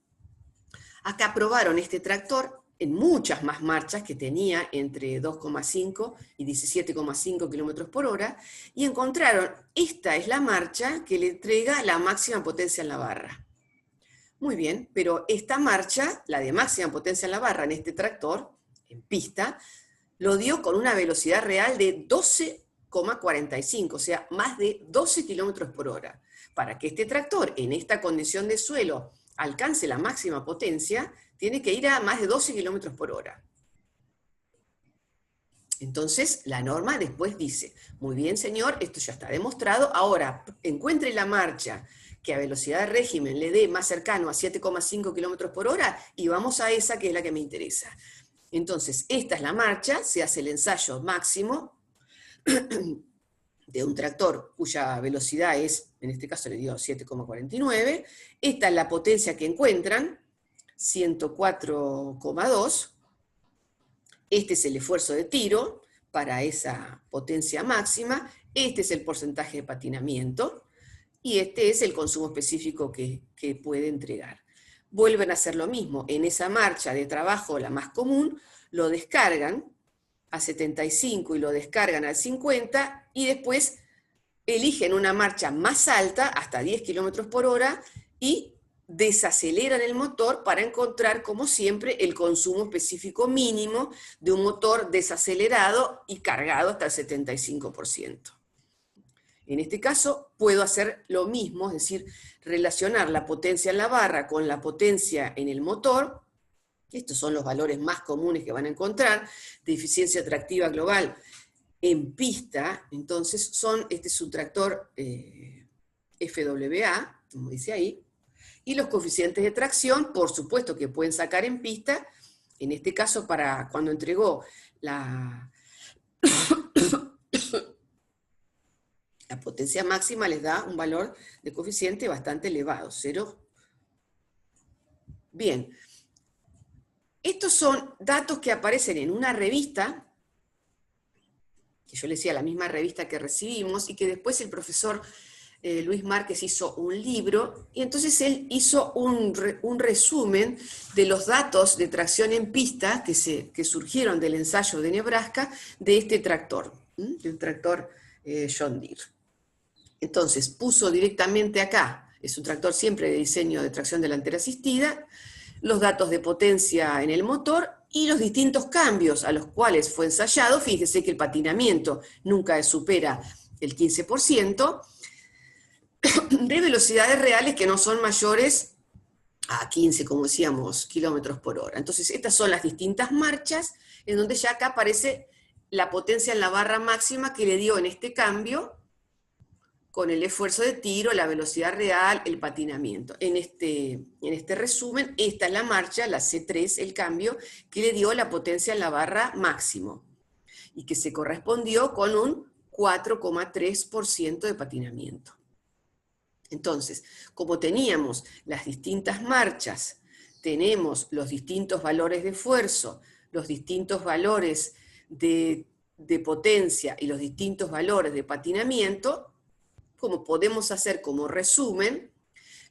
Acá probaron este tractor en muchas más marchas que tenía entre 2,5 y 17,5 kilómetros por hora, y encontraron, esta es la marcha que le entrega la máxima potencia en la barra. Muy bien, pero esta marcha, la de máxima potencia en la barra en este tractor, en pista, lo dio con una velocidad real de 12,45, o sea, más de 12 kilómetros por hora. Para que este tractor, en esta condición de suelo, alcance la máxima potencia, tiene que ir a más de 12 kilómetros por hora. Entonces, la norma después dice, muy bien señor, esto ya está demostrado, ahora encuentre la marcha que a velocidad de régimen le dé más cercano a 7,5 kilómetros por hora y vamos a esa que es la que me interesa. Entonces, esta es la marcha, se hace el ensayo máximo de un tractor cuya velocidad es, en este caso le dio 7,49, esta es la potencia que encuentran, 104,2, este es el esfuerzo de tiro para esa potencia máxima, este es el porcentaje de patinamiento, y este es el consumo específico que puede entregar. Vuelven a hacer lo mismo, en esa marcha de trabajo, la más común, lo descargan a 75 y lo descargan al 50, y después eligen una marcha más alta, hasta 10 kilómetros por hora, y desaceleran el motor para encontrar, como siempre, el consumo específico mínimo de un motor desacelerado y cargado hasta el 75%. En este caso, puedo hacer lo mismo, es decir, relacionar la potencia en la barra con la potencia en el motor. Estos son los valores más comunes que van a encontrar de eficiencia atractiva global en pista. Entonces, este es un tractor FWA, como dice ahí, y los coeficientes de tracción, por supuesto que pueden sacar en pista, en este caso para cuando entregó la potencia máxima les da un valor de coeficiente bastante elevado, 0. Bien, estos son datos que aparecen en una revista, que yo le decía, la misma revista que recibimos, y que después el profesor Luis Márquez hizo un libro, y entonces él hizo un resumen de los datos de tracción en pista que surgieron del ensayo de Nebraska de este tractor, del tractor John Deere. Entonces puso directamente acá, es un tractor siempre de diseño de tracción delantera asistida, los datos de potencia en el motor y los distintos cambios a los cuales fue ensayado. Fíjese que el patinamiento nunca supera el 15%, de velocidades reales que no son mayores a 15, como decíamos, kilómetros por hora. Entonces, estas son las distintas marchas, en donde ya acá aparece la potencia en la barra máxima que le dio en este cambio, con el esfuerzo de tiro, la velocidad real, el patinamiento. En este resumen, esta es la marcha, la C3, el cambio, que le dio la potencia en la barra máximo, y que se correspondió con un 4,3% de patinamiento. Entonces, como teníamos las distintas marchas, tenemos los distintos valores de esfuerzo, los distintos valores de potencia y los distintos valores de patinamiento, como podemos hacer como resumen,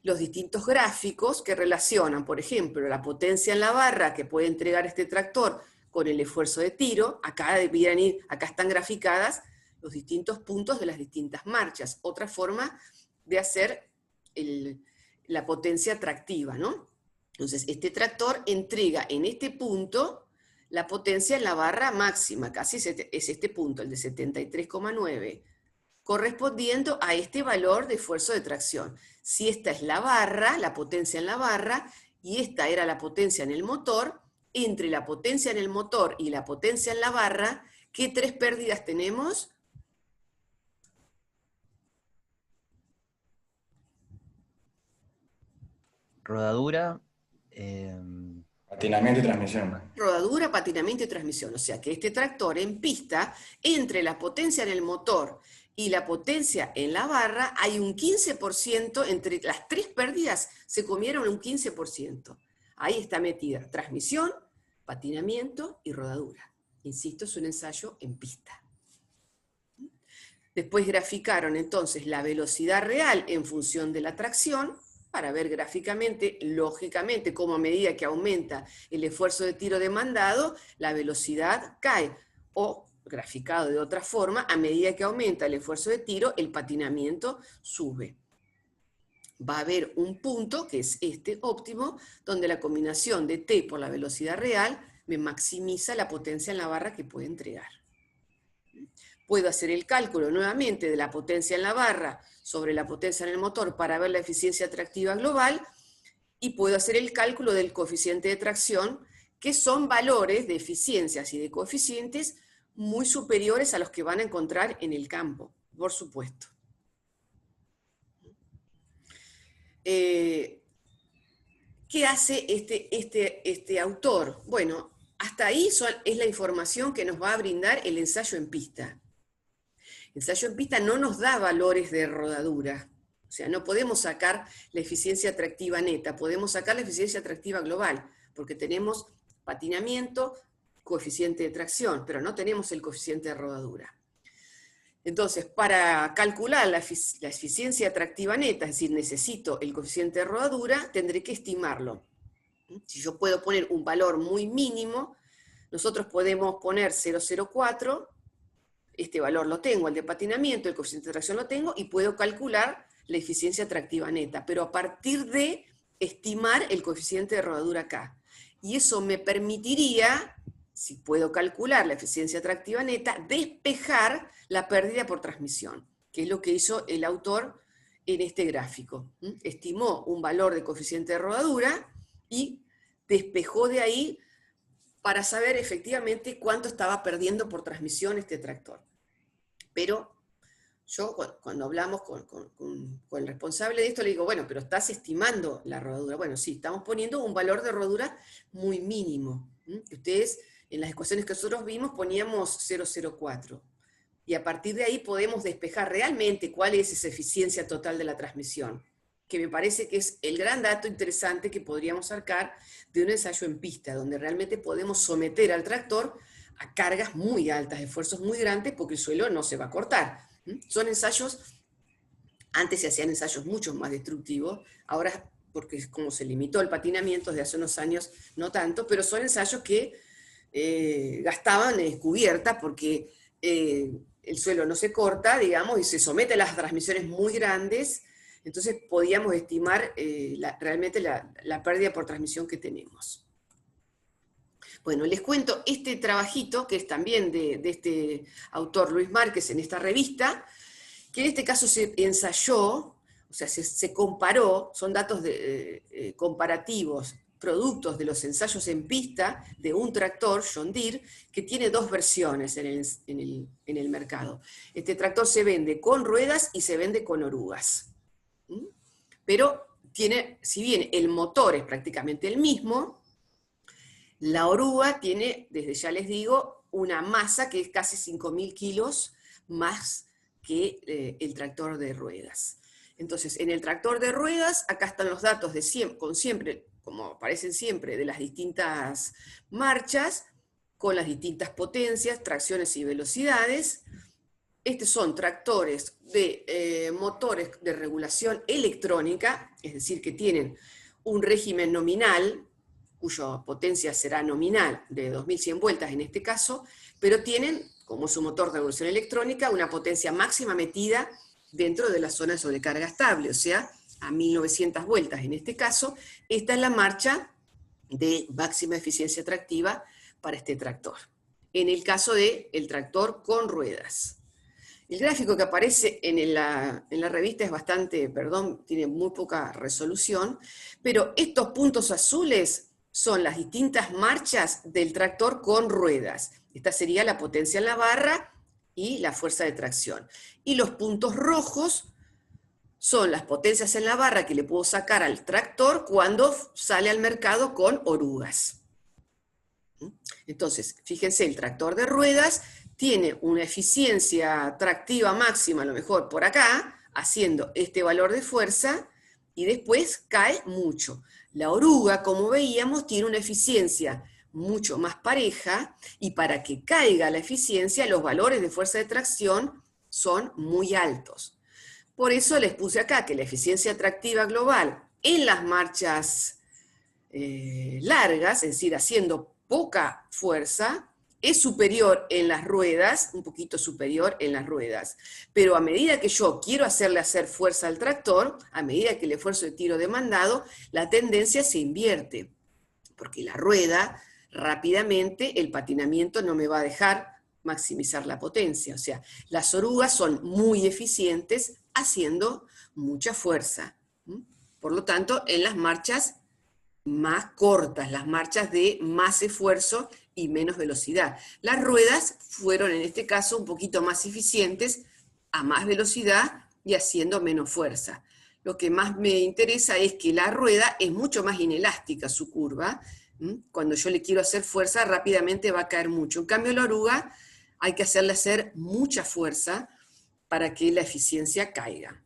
los distintos gráficos que relacionan, por ejemplo, la potencia en la barra que puede entregar este tractor con el esfuerzo de tiro. Acá debieran ir, acá están graficadas los distintos puntos de las distintas marchas. Otra forma de hacer la potencia tractiva, ¿no? Entonces, este tractor entrega en este punto la potencia en la barra máxima, casi es este punto, el de 73,9, correspondiendo a este valor de esfuerzo de tracción. Si esta es la barra, la potencia en la barra, y esta era la potencia en el motor, entre la potencia en el motor y la potencia en la barra, ¿qué tres pérdidas tenemos? Rodadura. Patinamiento y transmisión. Rodadura, patinamiento y transmisión. O sea que este tractor en pista, entre la potencia en el motor y la potencia en la barra, hay un 15%, entre las tres pérdidas se comieron un 15%. Ahí está metida transmisión, patinamiento y rodadura. Insisto, es un ensayo en pista. Después graficaron entonces la velocidad real en función de la tracción, para ver gráficamente, lógicamente, cómo a medida que aumenta el esfuerzo de tiro demandado, la velocidad cae. O, graficado de otra forma, a medida que aumenta el esfuerzo de tiro, el patinamiento sube. Va a haber un punto, que es este óptimo, donde la combinación de T por la velocidad real me maximiza la potencia en la barra que puede entregar. Puedo hacer el cálculo nuevamente de la potencia en la barra sobre la potencia en el motor para ver la eficiencia tractiva global, y puedo hacer el cálculo del coeficiente de tracción, que son valores de eficiencias y de coeficientes muy superiores a los que van a encontrar en el campo, por supuesto. ¿Qué hace este autor? Bueno, hasta ahí es la información que nos va a brindar el ensayo en pista. El ensayo en pista no nos da valores de rodadura, o sea, no podemos sacar la eficiencia atractiva neta, podemos sacar la eficiencia atractiva global, porque tenemos patinamiento, coeficiente de tracción, pero no tenemos el coeficiente de rodadura. Entonces, para calcular la eficiencia atractiva neta, es decir, necesito el coeficiente de rodadura, tendré que estimarlo. Si yo puedo poner un valor muy mínimo, nosotros podemos poner 0,04, este valor lo tengo, el de patinamiento, el coeficiente de tracción lo tengo, y puedo calcular la eficiencia atractiva neta, pero a partir de estimar el coeficiente de rodadura acá. Y eso me permitiría, si puedo calcular la eficiencia atractiva neta, despejar la pérdida por transmisión, que es lo que hizo el autor en este gráfico. Estimó un valor de coeficiente de rodadura y despejó de ahí para saber efectivamente cuánto estaba perdiendo por transmisión este tractor. Pero yo, cuando hablamos con el responsable de esto, le digo, bueno, pero estás estimando la rodadura. Bueno, sí, estamos poniendo un valor de rodadura muy mínimo. Ustedes, en las ecuaciones que nosotros vimos, poníamos 0,04. Y a partir de ahí podemos despejar realmente cuál es esa eficiencia total de la transmisión, que me parece que es el gran dato interesante que podríamos sacar de un ensayo en pista, donde realmente podemos someter al tractor a cargas muy altas, esfuerzos muy grandes, porque el suelo no se va a cortar. Son ensayos, antes se hacían ensayos mucho más destructivos, ahora, porque como se limitó el patinamiento desde hace unos años, no tanto, pero son ensayos que gastaban cubierta, porque el suelo no se corta, digamos, y se somete a las transmisiones muy grandes. Entonces podíamos estimar realmente la pérdida por transmisión que tenemos. Bueno, les cuento este trabajito, que es también de este autor Luis Márquez en esta revista, que en este caso se ensayó, o sea, se comparó, son datos comparativos, productos de los ensayos en pista de un tractor, John Deere, que tiene dos versiones en el mercado. Este tractor se vende con ruedas y se vende con orugas. Pero tiene, si bien el motor es prácticamente el mismo, la oruga tiene, desde ya les digo, una masa que es casi 5.000 kilos más que el tractor de ruedas. Entonces, en el tractor de ruedas, acá están los datos de como aparecen siempre, de las distintas marchas, con las distintas potencias, tracciones y velocidades. Estos son tractores de motores de regulación electrónica, es decir, que tienen un régimen nominal, cuya potencia será nominal, de 2100 vueltas en este caso, pero tienen, como su motor de regulación electrónica, una potencia máxima metida dentro de la zona de sobrecarga estable, o sea, a 1900 vueltas en este caso. Esta es la marcha de máxima eficiencia tractiva para este tractor. En el caso del tractor con ruedas. El gráfico que aparece en la revista es bastante, tiene muy poca resolución, pero estos puntos azules son las distintas marchas del tractor con ruedas. Esta sería la potencia en la barra y la fuerza de tracción. Y los puntos rojos son las potencias en la barra que le puedo sacar al tractor cuando sale al mercado con orugas. Entonces, fíjense, el tractor de ruedas tiene una eficiencia tractiva máxima, a lo mejor por acá, haciendo este valor de fuerza, y después cae mucho. La oruga, como veíamos, tiene una eficiencia mucho más pareja, y para que caiga la eficiencia, los valores de fuerza de tracción son muy altos. Por eso les puse acá que la eficiencia tractiva global en las marchas largas, es decir, haciendo poca fuerza, es superior en las ruedas, un poquito superior en las ruedas. Pero a medida que yo quiero hacer fuerza al tractor, a medida que el esfuerzo de tiro demandado, la tendencia se invierte. Porque la rueda, rápidamente, el patinamiento no me va a dejar maximizar la potencia. O sea, las orugas son muy eficientes haciendo mucha fuerza. Por lo tanto, en las marchas más cortas, las marchas de más esfuerzo y menos velocidad. Las ruedas fueron en este caso un poquito más eficientes, a más velocidad y haciendo menos fuerza. Lo que más me interesa es que la rueda es mucho más inelástica, su curva. Cuando yo le quiero hacer fuerza, rápidamente va a caer mucho. En cambio, la oruga hay que hacerle hacer mucha fuerza para que la eficiencia caiga.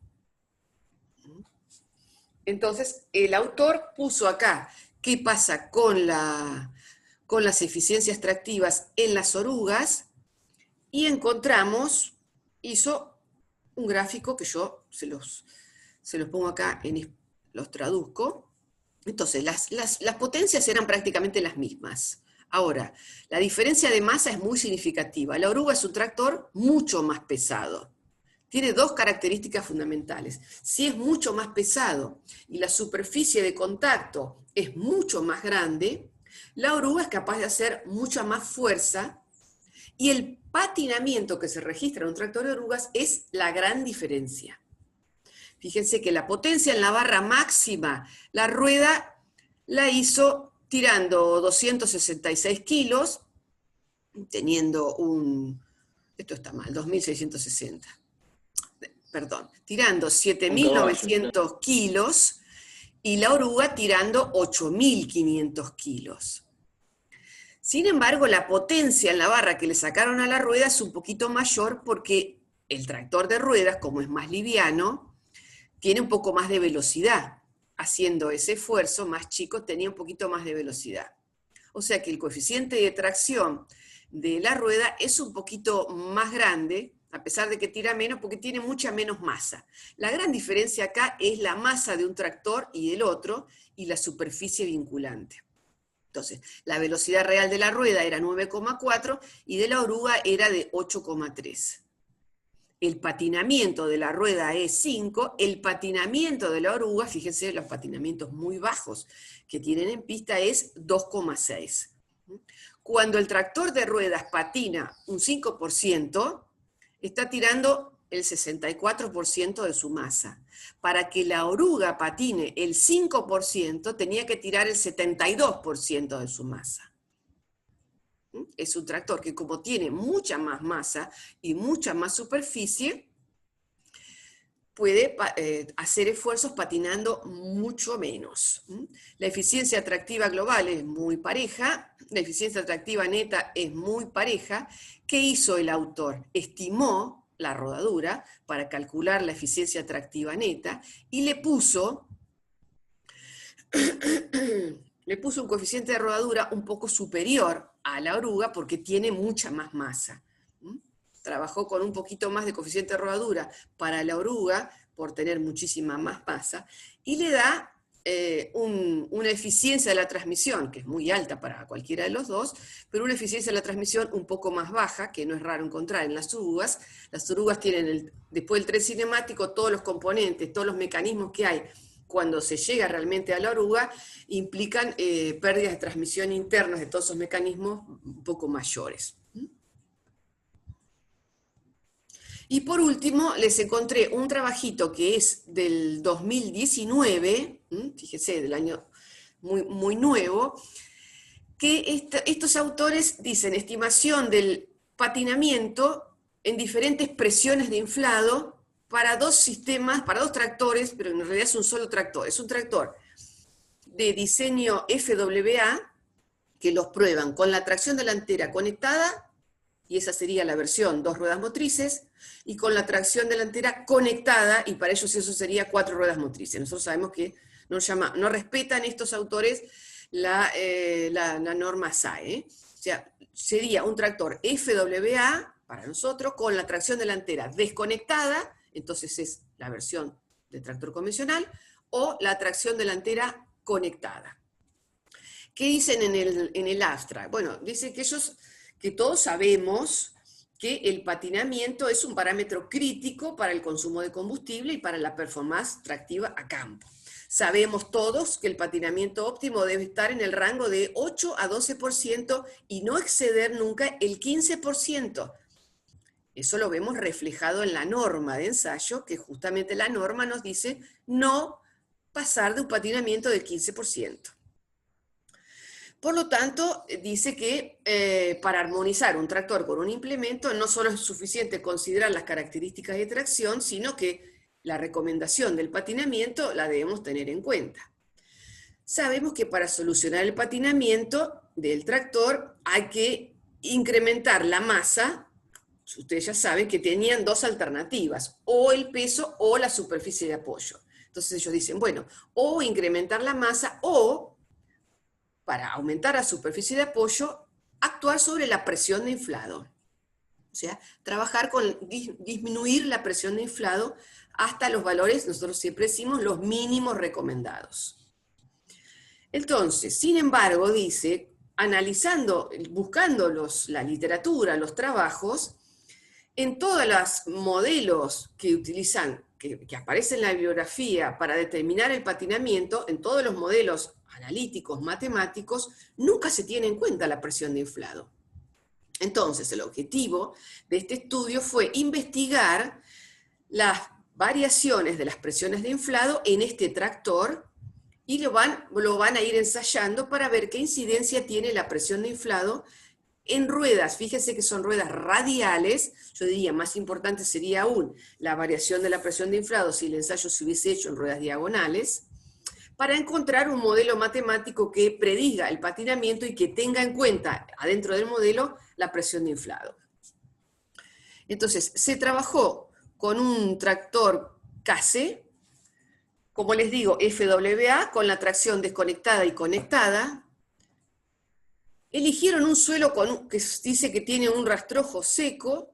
Entonces, el autor puso acá qué pasa con las eficiencias tractivas en las orugas, y encontramos, hizo un gráfico que yo se los pongo acá, los traduzco. Entonces, las potencias eran prácticamente las mismas. Ahora, la diferencia de masa es muy significativa. La oruga es un tractor mucho más pesado. Tiene dos características fundamentales. Si es mucho más pesado y la superficie de contacto es mucho más grande, la oruga es capaz de hacer mucha más fuerza, y el patinamiento que se registra en un tractor de orugas es la gran diferencia. Fíjense que la potencia en la barra máxima, la rueda la hizo tirando 266 kilos, teniendo esto está mal, 2660. Perdón, tirando 7.900 kilos, y la oruga tirando 8.500 kilos. Sin embargo, la potencia en la barra que le sacaron a la rueda es un poquito mayor, porque el tractor de ruedas, como es más liviano, tiene un poco más de velocidad. Haciendo ese esfuerzo más chico, tenía un poquito más de velocidad. O sea que el coeficiente de tracción de la rueda es un poquito más grande, a pesar de que tira menos, porque tiene mucha menos masa. La gran diferencia acá es la masa de un tractor y del otro, y la superficie vinculante. Entonces, la velocidad real de la rueda era 9,4 y de la oruga era de 8,3. El patinamiento de la rueda es 5, el patinamiento de la oruga, fíjense los patinamientos muy bajos que tienen en pista, es 2,6. Cuando el tractor de ruedas patina un 5%, está tirando el 64% de su masa. Para que la oruga patine el 5%, tenía que tirar el 72% de su masa. Es un tractor que, como tiene mucha más masa y mucha más superficie, puede hacer esfuerzos patinando mucho menos. La eficiencia tractiva global es muy pareja, la eficiencia tractiva neta es muy pareja. ¿Qué hizo el autor? Estimó la rodadura, para calcular la eficiencia tractiva neta, y le puso un coeficiente de rodadura un poco superior a la oruga porque tiene mucha más masa. Trabajó con un poquito más de coeficiente de rodadura para la oruga por tener muchísima más masa, y le da una eficiencia de la transmisión, que es muy alta para cualquiera de los dos, pero una eficiencia de la transmisión un poco más baja, que no es raro encontrar en las orugas. Las orugas tienen, después del tren cinemático, todos los componentes, todos los mecanismos que hay cuando se llega realmente a la oruga, implican pérdidas de transmisión internas de todos esos mecanismos un poco mayores. Y por último, les encontré un trabajito que es del 2019, fíjense, del año muy nuevo, que estos autores dicen estimación del patinamiento en diferentes presiones de inflado para dos sistemas, para dos tractores, pero en realidad es un solo tractor. Es un tractor de diseño FWA, que los prueban con la tracción delantera conectada, y esa sería la versión 2 ruedas motrices, y con la tracción delantera conectada, y para ellos eso sería 4 ruedas motrices. Nosotros sabemos que no respetan estos autores la norma SAE. O sea, sería un tractor FWA para nosotros, con la tracción delantera desconectada, entonces es la versión de tractor convencional, o la tracción delantera conectada. ¿Qué dicen en el abstract? Bueno, dice que todos sabemos que el patinamiento es un parámetro crítico para el consumo de combustible y para la performance tractiva a campo. Sabemos todos que el patinamiento óptimo debe estar en el rango de 8 a 12% y no exceder nunca el 15%. Eso lo vemos reflejado en la norma de ensayo, que justamente la norma nos dice no pasar de un patinamiento del 15%. Por lo tanto, dice que para armonizar un tractor con un implemento no solo es suficiente considerar las características de tracción, sino que la recomendación del patinamiento la debemos tener en cuenta. Sabemos que para solucionar el patinamiento del tractor hay que incrementar la masa. Ustedes ya saben que tenían dos alternativas, o el peso o la superficie de apoyo. Entonces ellos dicen, bueno, o incrementar la masa, o para aumentar la superficie de apoyo, actuar sobre la presión de inflado. O sea, trabajar con disminuir la presión de inflado hasta los valores, nosotros siempre decimos, los mínimos recomendados. Entonces, sin embargo, dice, analizando, buscando la literatura, los trabajos, en todos los modelos que utilizan, que aparecen en la bibliografía para determinar el patinamiento, en todos los modelos analíticos, matemáticos, nunca se tiene en cuenta la presión de inflado. Entonces, el objetivo de este estudio fue investigar las variaciones de las presiones de inflado en este tractor, y lo van a ir ensayando para ver qué incidencia tiene la presión de inflado en ruedas. Fíjense que son ruedas radiales. Yo diría, más importante sería aún la variación de la presión de inflado si el ensayo se hubiese hecho en ruedas diagonales, para encontrar un modelo matemático que prediga el patinamiento y que tenga en cuenta, adentro del modelo, la presión de inflado. Entonces, se trabajó con un tractor KC, como les digo, FWA, con la tracción desconectada y conectada. Eligieron un suelo que dice que tiene un rastrojo seco,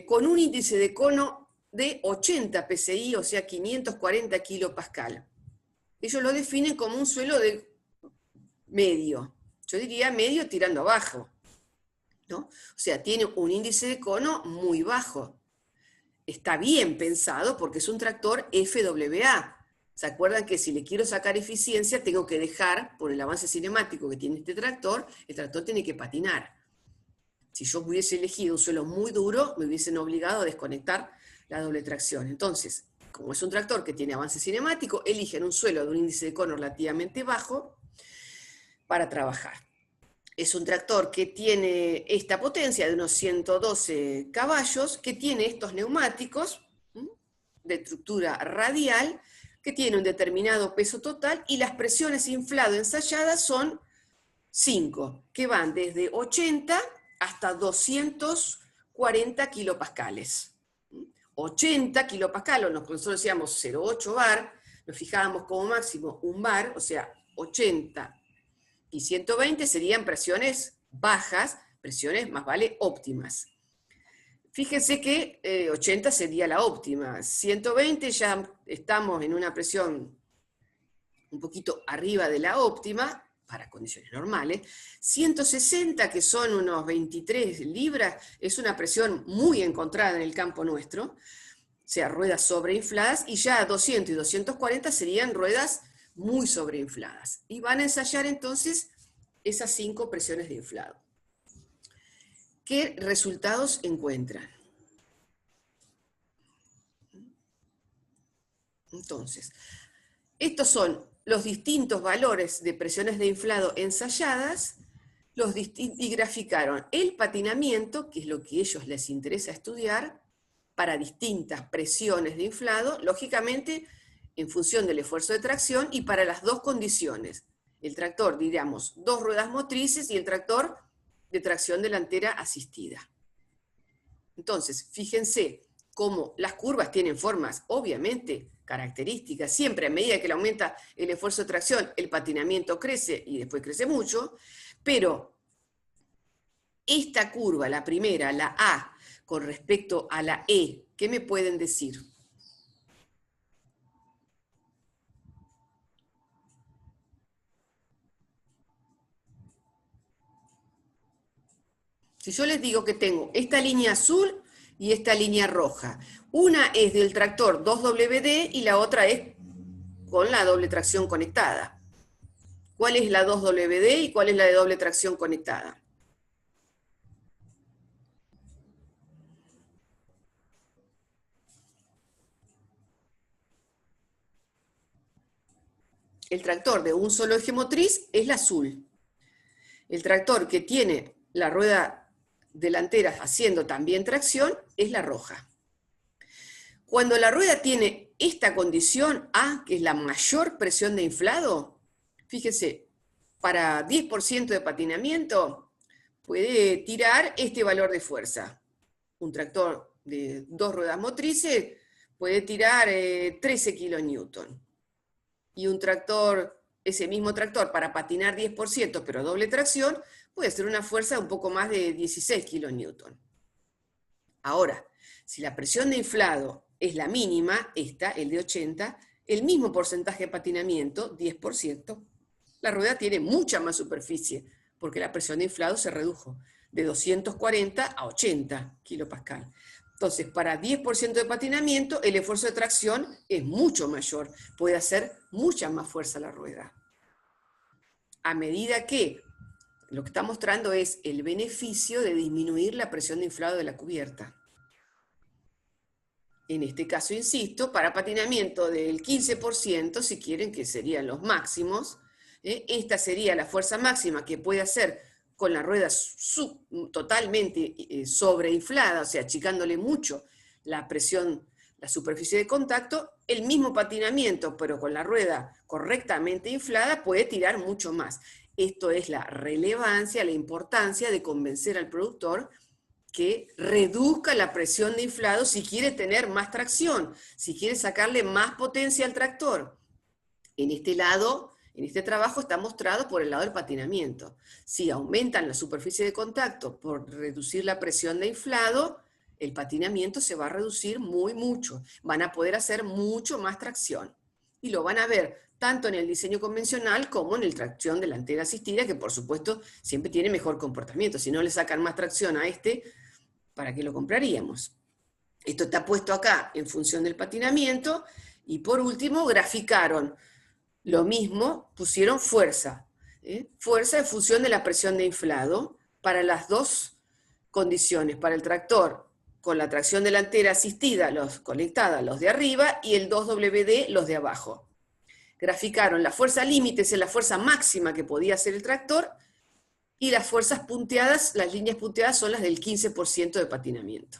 con un índice de cono de 80 psi, o sea, 540 kilopascal. Ellos lo definen como un suelo de medio. Yo diría medio tirando abajo, ¿no? O sea, tiene un índice de cono muy bajo. Está bien pensado porque es un tractor FWA. ¿Se acuerdan que si le quiero sacar eficiencia tengo que dejar, por el avance cinemático que tiene este tractor, el tractor tiene que patinar? Si yo hubiese elegido un suelo muy duro, me hubiesen obligado a desconectar la doble tracción. Entonces, como es un tractor que tiene avance cinemático, eligen un suelo de un índice de cono relativamente bajo para trabajar. Es un tractor que tiene esta potencia de unos 112 caballos, que tiene estos neumáticos de estructura radial, que tiene un determinado peso total, y las presiones inflado ensayadas son 5, que van desde 80 hasta 200 40 kilopascales. 80 kilopascales, nosotros decíamos 0,8 bar, nos fijábamos como máximo un bar, o sea, 80 y 120 serían presiones bajas, presiones más vale óptimas. Fíjense que 80 sería la óptima, 120 ya estamos en una presión un poquito arriba de la óptima, para condiciones normales. 160, que son unos 23 libras, es una presión muy encontrada en el campo nuestro, o sea, ruedas sobreinfladas, y ya 200 y 240 serían ruedas muy sobreinfladas. Y van a ensayar entonces esas 5 presiones de inflado. ¿Qué resultados encuentran? Entonces, estos son los distintos valores de presiones de inflado ensayadas, y graficaron el patinamiento, que es lo que a ellos les interesa estudiar, para distintas presiones de inflado, lógicamente en función del esfuerzo de tracción y para las dos condiciones. El tractor, diríamos, 2 ruedas motrices y el tractor de tracción delantera asistida. Entonces, fíjense cómo las curvas tienen formas, obviamente, características. Siempre a medida que le aumenta el esfuerzo de tracción, el patinamiento crece y después crece mucho, pero esta curva, la primera, la A, con respecto a la E, ¿qué me pueden decir? Si yo les digo que tengo esta línea azul y esta línea roja, una es del tractor 2WD y la otra es con la doble tracción conectada. ¿Cuál es la 2WD y cuál es la de doble tracción conectada? El tractor de un solo eje motriz es la azul. El tractor que tiene la rueda delantera haciendo también tracción es la roja. Cuando la rueda tiene esta condición A, que es la mayor presión de inflado, fíjese, para 10% de patinamiento puede tirar este valor de fuerza. Un tractor de 2 ruedas motrices puede tirar 13 kilonewton. Y un tractor, ese mismo tractor, para patinar 10%, pero doble tracción, puede ser una fuerza un poco más de 16 kilonewton. Ahora, si la presión de inflado es la mínima, esta, el de 80, el mismo porcentaje de patinamiento, 10%, la rueda tiene mucha más superficie, porque la presión de inflado se redujo de 240 a 80 kilopascal. Entonces, para 10% de patinamiento, el esfuerzo de tracción es mucho mayor, puede hacer mucha más fuerza la rueda. A medida que lo que está mostrando es el beneficio de disminuir la presión de inflado de la cubierta. En este caso, insisto, para patinamiento del 15%, si quieren, que serían los máximos, esta sería la fuerza máxima que puede hacer con la rueda totalmente sobreinflada, o sea, achicándole mucho la presión, la superficie de contacto, el mismo patinamiento, pero con la rueda correctamente inflada, puede tirar mucho más. Esto es la relevancia, la importancia de convencer al productor que reduzca la presión de inflado si quiere tener más tracción, si quiere sacarle más potencia al tractor. En este lado, en este trabajo está mostrado por el lado del patinamiento. Si aumentan la superficie de contacto por reducir la presión de inflado, el patinamiento se va a reducir mucho. Van a poder hacer mucho más tracción. Y lo van a ver tanto en el diseño convencional como en el tracción delantera asistida, que por supuesto siempre tiene mejor comportamiento. Si no le sacan más tracción a este, ¿para qué lo compraríamos? Esto está puesto acá en función del patinamiento, y por último graficaron lo mismo, pusieron fuerza. Fuerza en función de la presión de inflado para las dos condiciones, para el tractor con la tracción delantera asistida, los conectada, los de arriba, y el 2WD, los de abajo. Graficaron la fuerza límite, es la fuerza máxima que podía hacer el tractor, y las fuerzas punteadas, las líneas punteadas son las del 15% de patinamiento.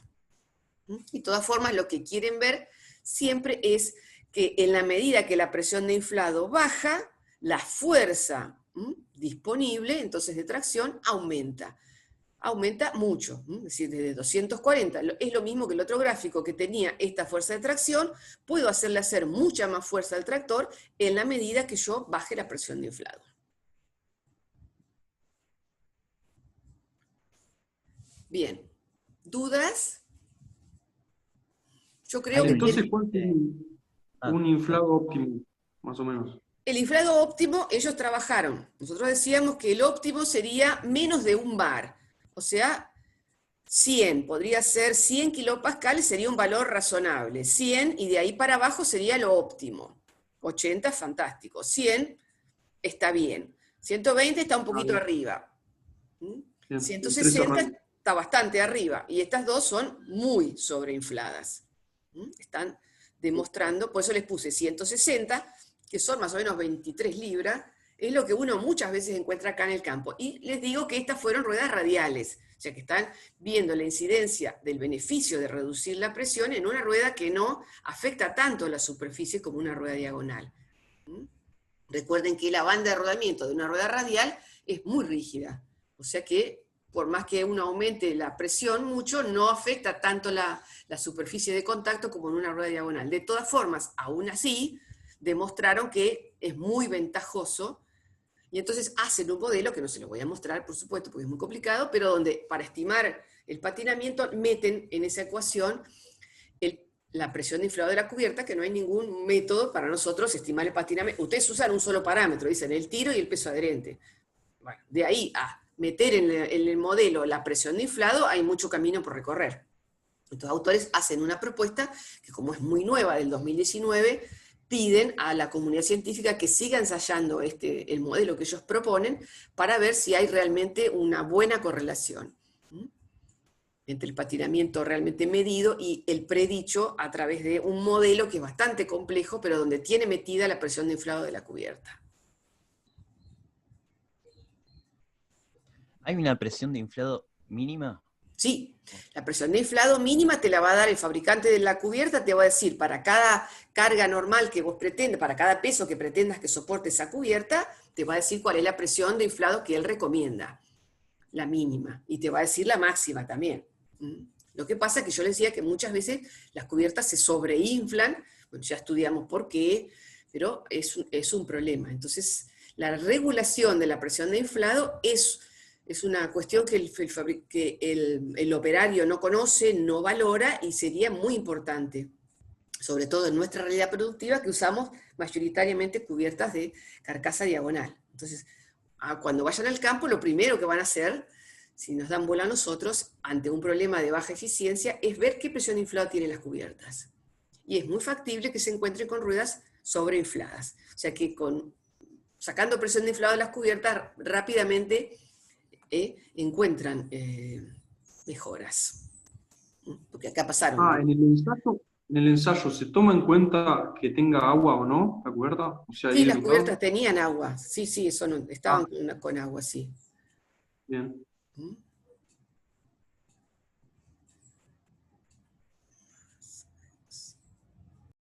Y de todas formas, lo que quieren ver siempre es que en la medida que la presión de inflado baja, la fuerza disponible, entonces de tracción, aumenta. aumenta mucho. Es decir, desde 240, es lo mismo que el otro gráfico que tenía esta fuerza de tracción, puedo hacerle hacer mucha más fuerza al tractor en la medida que yo baje la presión de inflado. Bien, ¿dudas? Yo creo que... Entonces, ¿cuál es un inflado óptimo, más o menos? El inflado óptimo, ellos trabajaron. Nosotros decíamos que el óptimo sería menos de 1 bar. O sea, 100, podría ser 100 kilopascales, sería un valor razonable. 100 y de ahí para abajo sería lo óptimo. 80 es fantástico. 100 está bien. 120 está un poquito arriba. 160 está bastante arriba. Y estas dos son muy sobreinfladas. Están demostrando, por eso les puse 160, que son más o menos 23 libras, es lo que uno muchas veces encuentra acá en el campo. Y les digo que estas fueron ruedas radiales, o sea que están viendo la incidencia del beneficio de reducir la presión en una rueda que no afecta tanto la superficie como una rueda diagonal. Recuerden que la banda de rodamiento de una rueda radial es muy rígida, o sea que por más que uno aumente la presión mucho, no afecta tanto la superficie de contacto como en una rueda diagonal. De todas formas, aún así, demostraron que es muy ventajoso, y entonces hacen un modelo, que no se lo voy a mostrar, por supuesto, porque es muy complicado, pero donde para estimar el patinamiento meten en esa ecuación la presión de inflado de la cubierta, que no hay ningún método para nosotros estimar el patinamiento. Ustedes usan un solo parámetro, dicen el tiro y el peso adherente. Bueno, de ahí a meter en el modelo la presión de inflado, hay mucho camino por recorrer. Estos autores hacen una propuesta que, como es muy nueva, del 2019, piden a la comunidad científica que siga ensayando el modelo que ellos proponen para ver si hay realmente una buena correlación entre el patinamiento realmente medido y el predicho a través de un modelo que es bastante complejo, pero donde tiene metida la presión de inflado de la cubierta. ¿Hay una presión de inflado mínima? Sí, la presión de inflado mínima te la va a dar el fabricante de la cubierta, te va a decir para cada carga normal que vos pretendas, para cada peso que pretendas que soporte esa cubierta, te va a decir cuál es la presión de inflado que él recomienda, la mínima, y te va a decir la máxima también. Lo que pasa es que yo les decía que muchas veces las cubiertas se sobreinflan, bueno, ya estudiamos por qué, pero es un problema. Entonces, la regulación de la presión de inflado es una cuestión que el operario no conoce, no valora, y sería muy importante, sobre todo en nuestra realidad productiva, que usamos mayoritariamente cubiertas de carcasa diagonal. Entonces, cuando vayan al campo, lo primero que van a hacer, si nos dan bola a nosotros, ante un problema de baja eficiencia, es ver qué presión de inflado tienen las cubiertas. Y es muy factible que se encuentren con ruedas sobreinfladas. O sea que sacando presión de inflado de las cubiertas, rápidamente encuentran mejoras. Porque acá pasaron. En el ensayo, ¿se toma en cuenta que tenga agua o no la cubierta? O sea, Sí, las cubiertas tenían agua. Sí, eso estaban con agua, sí. Bien.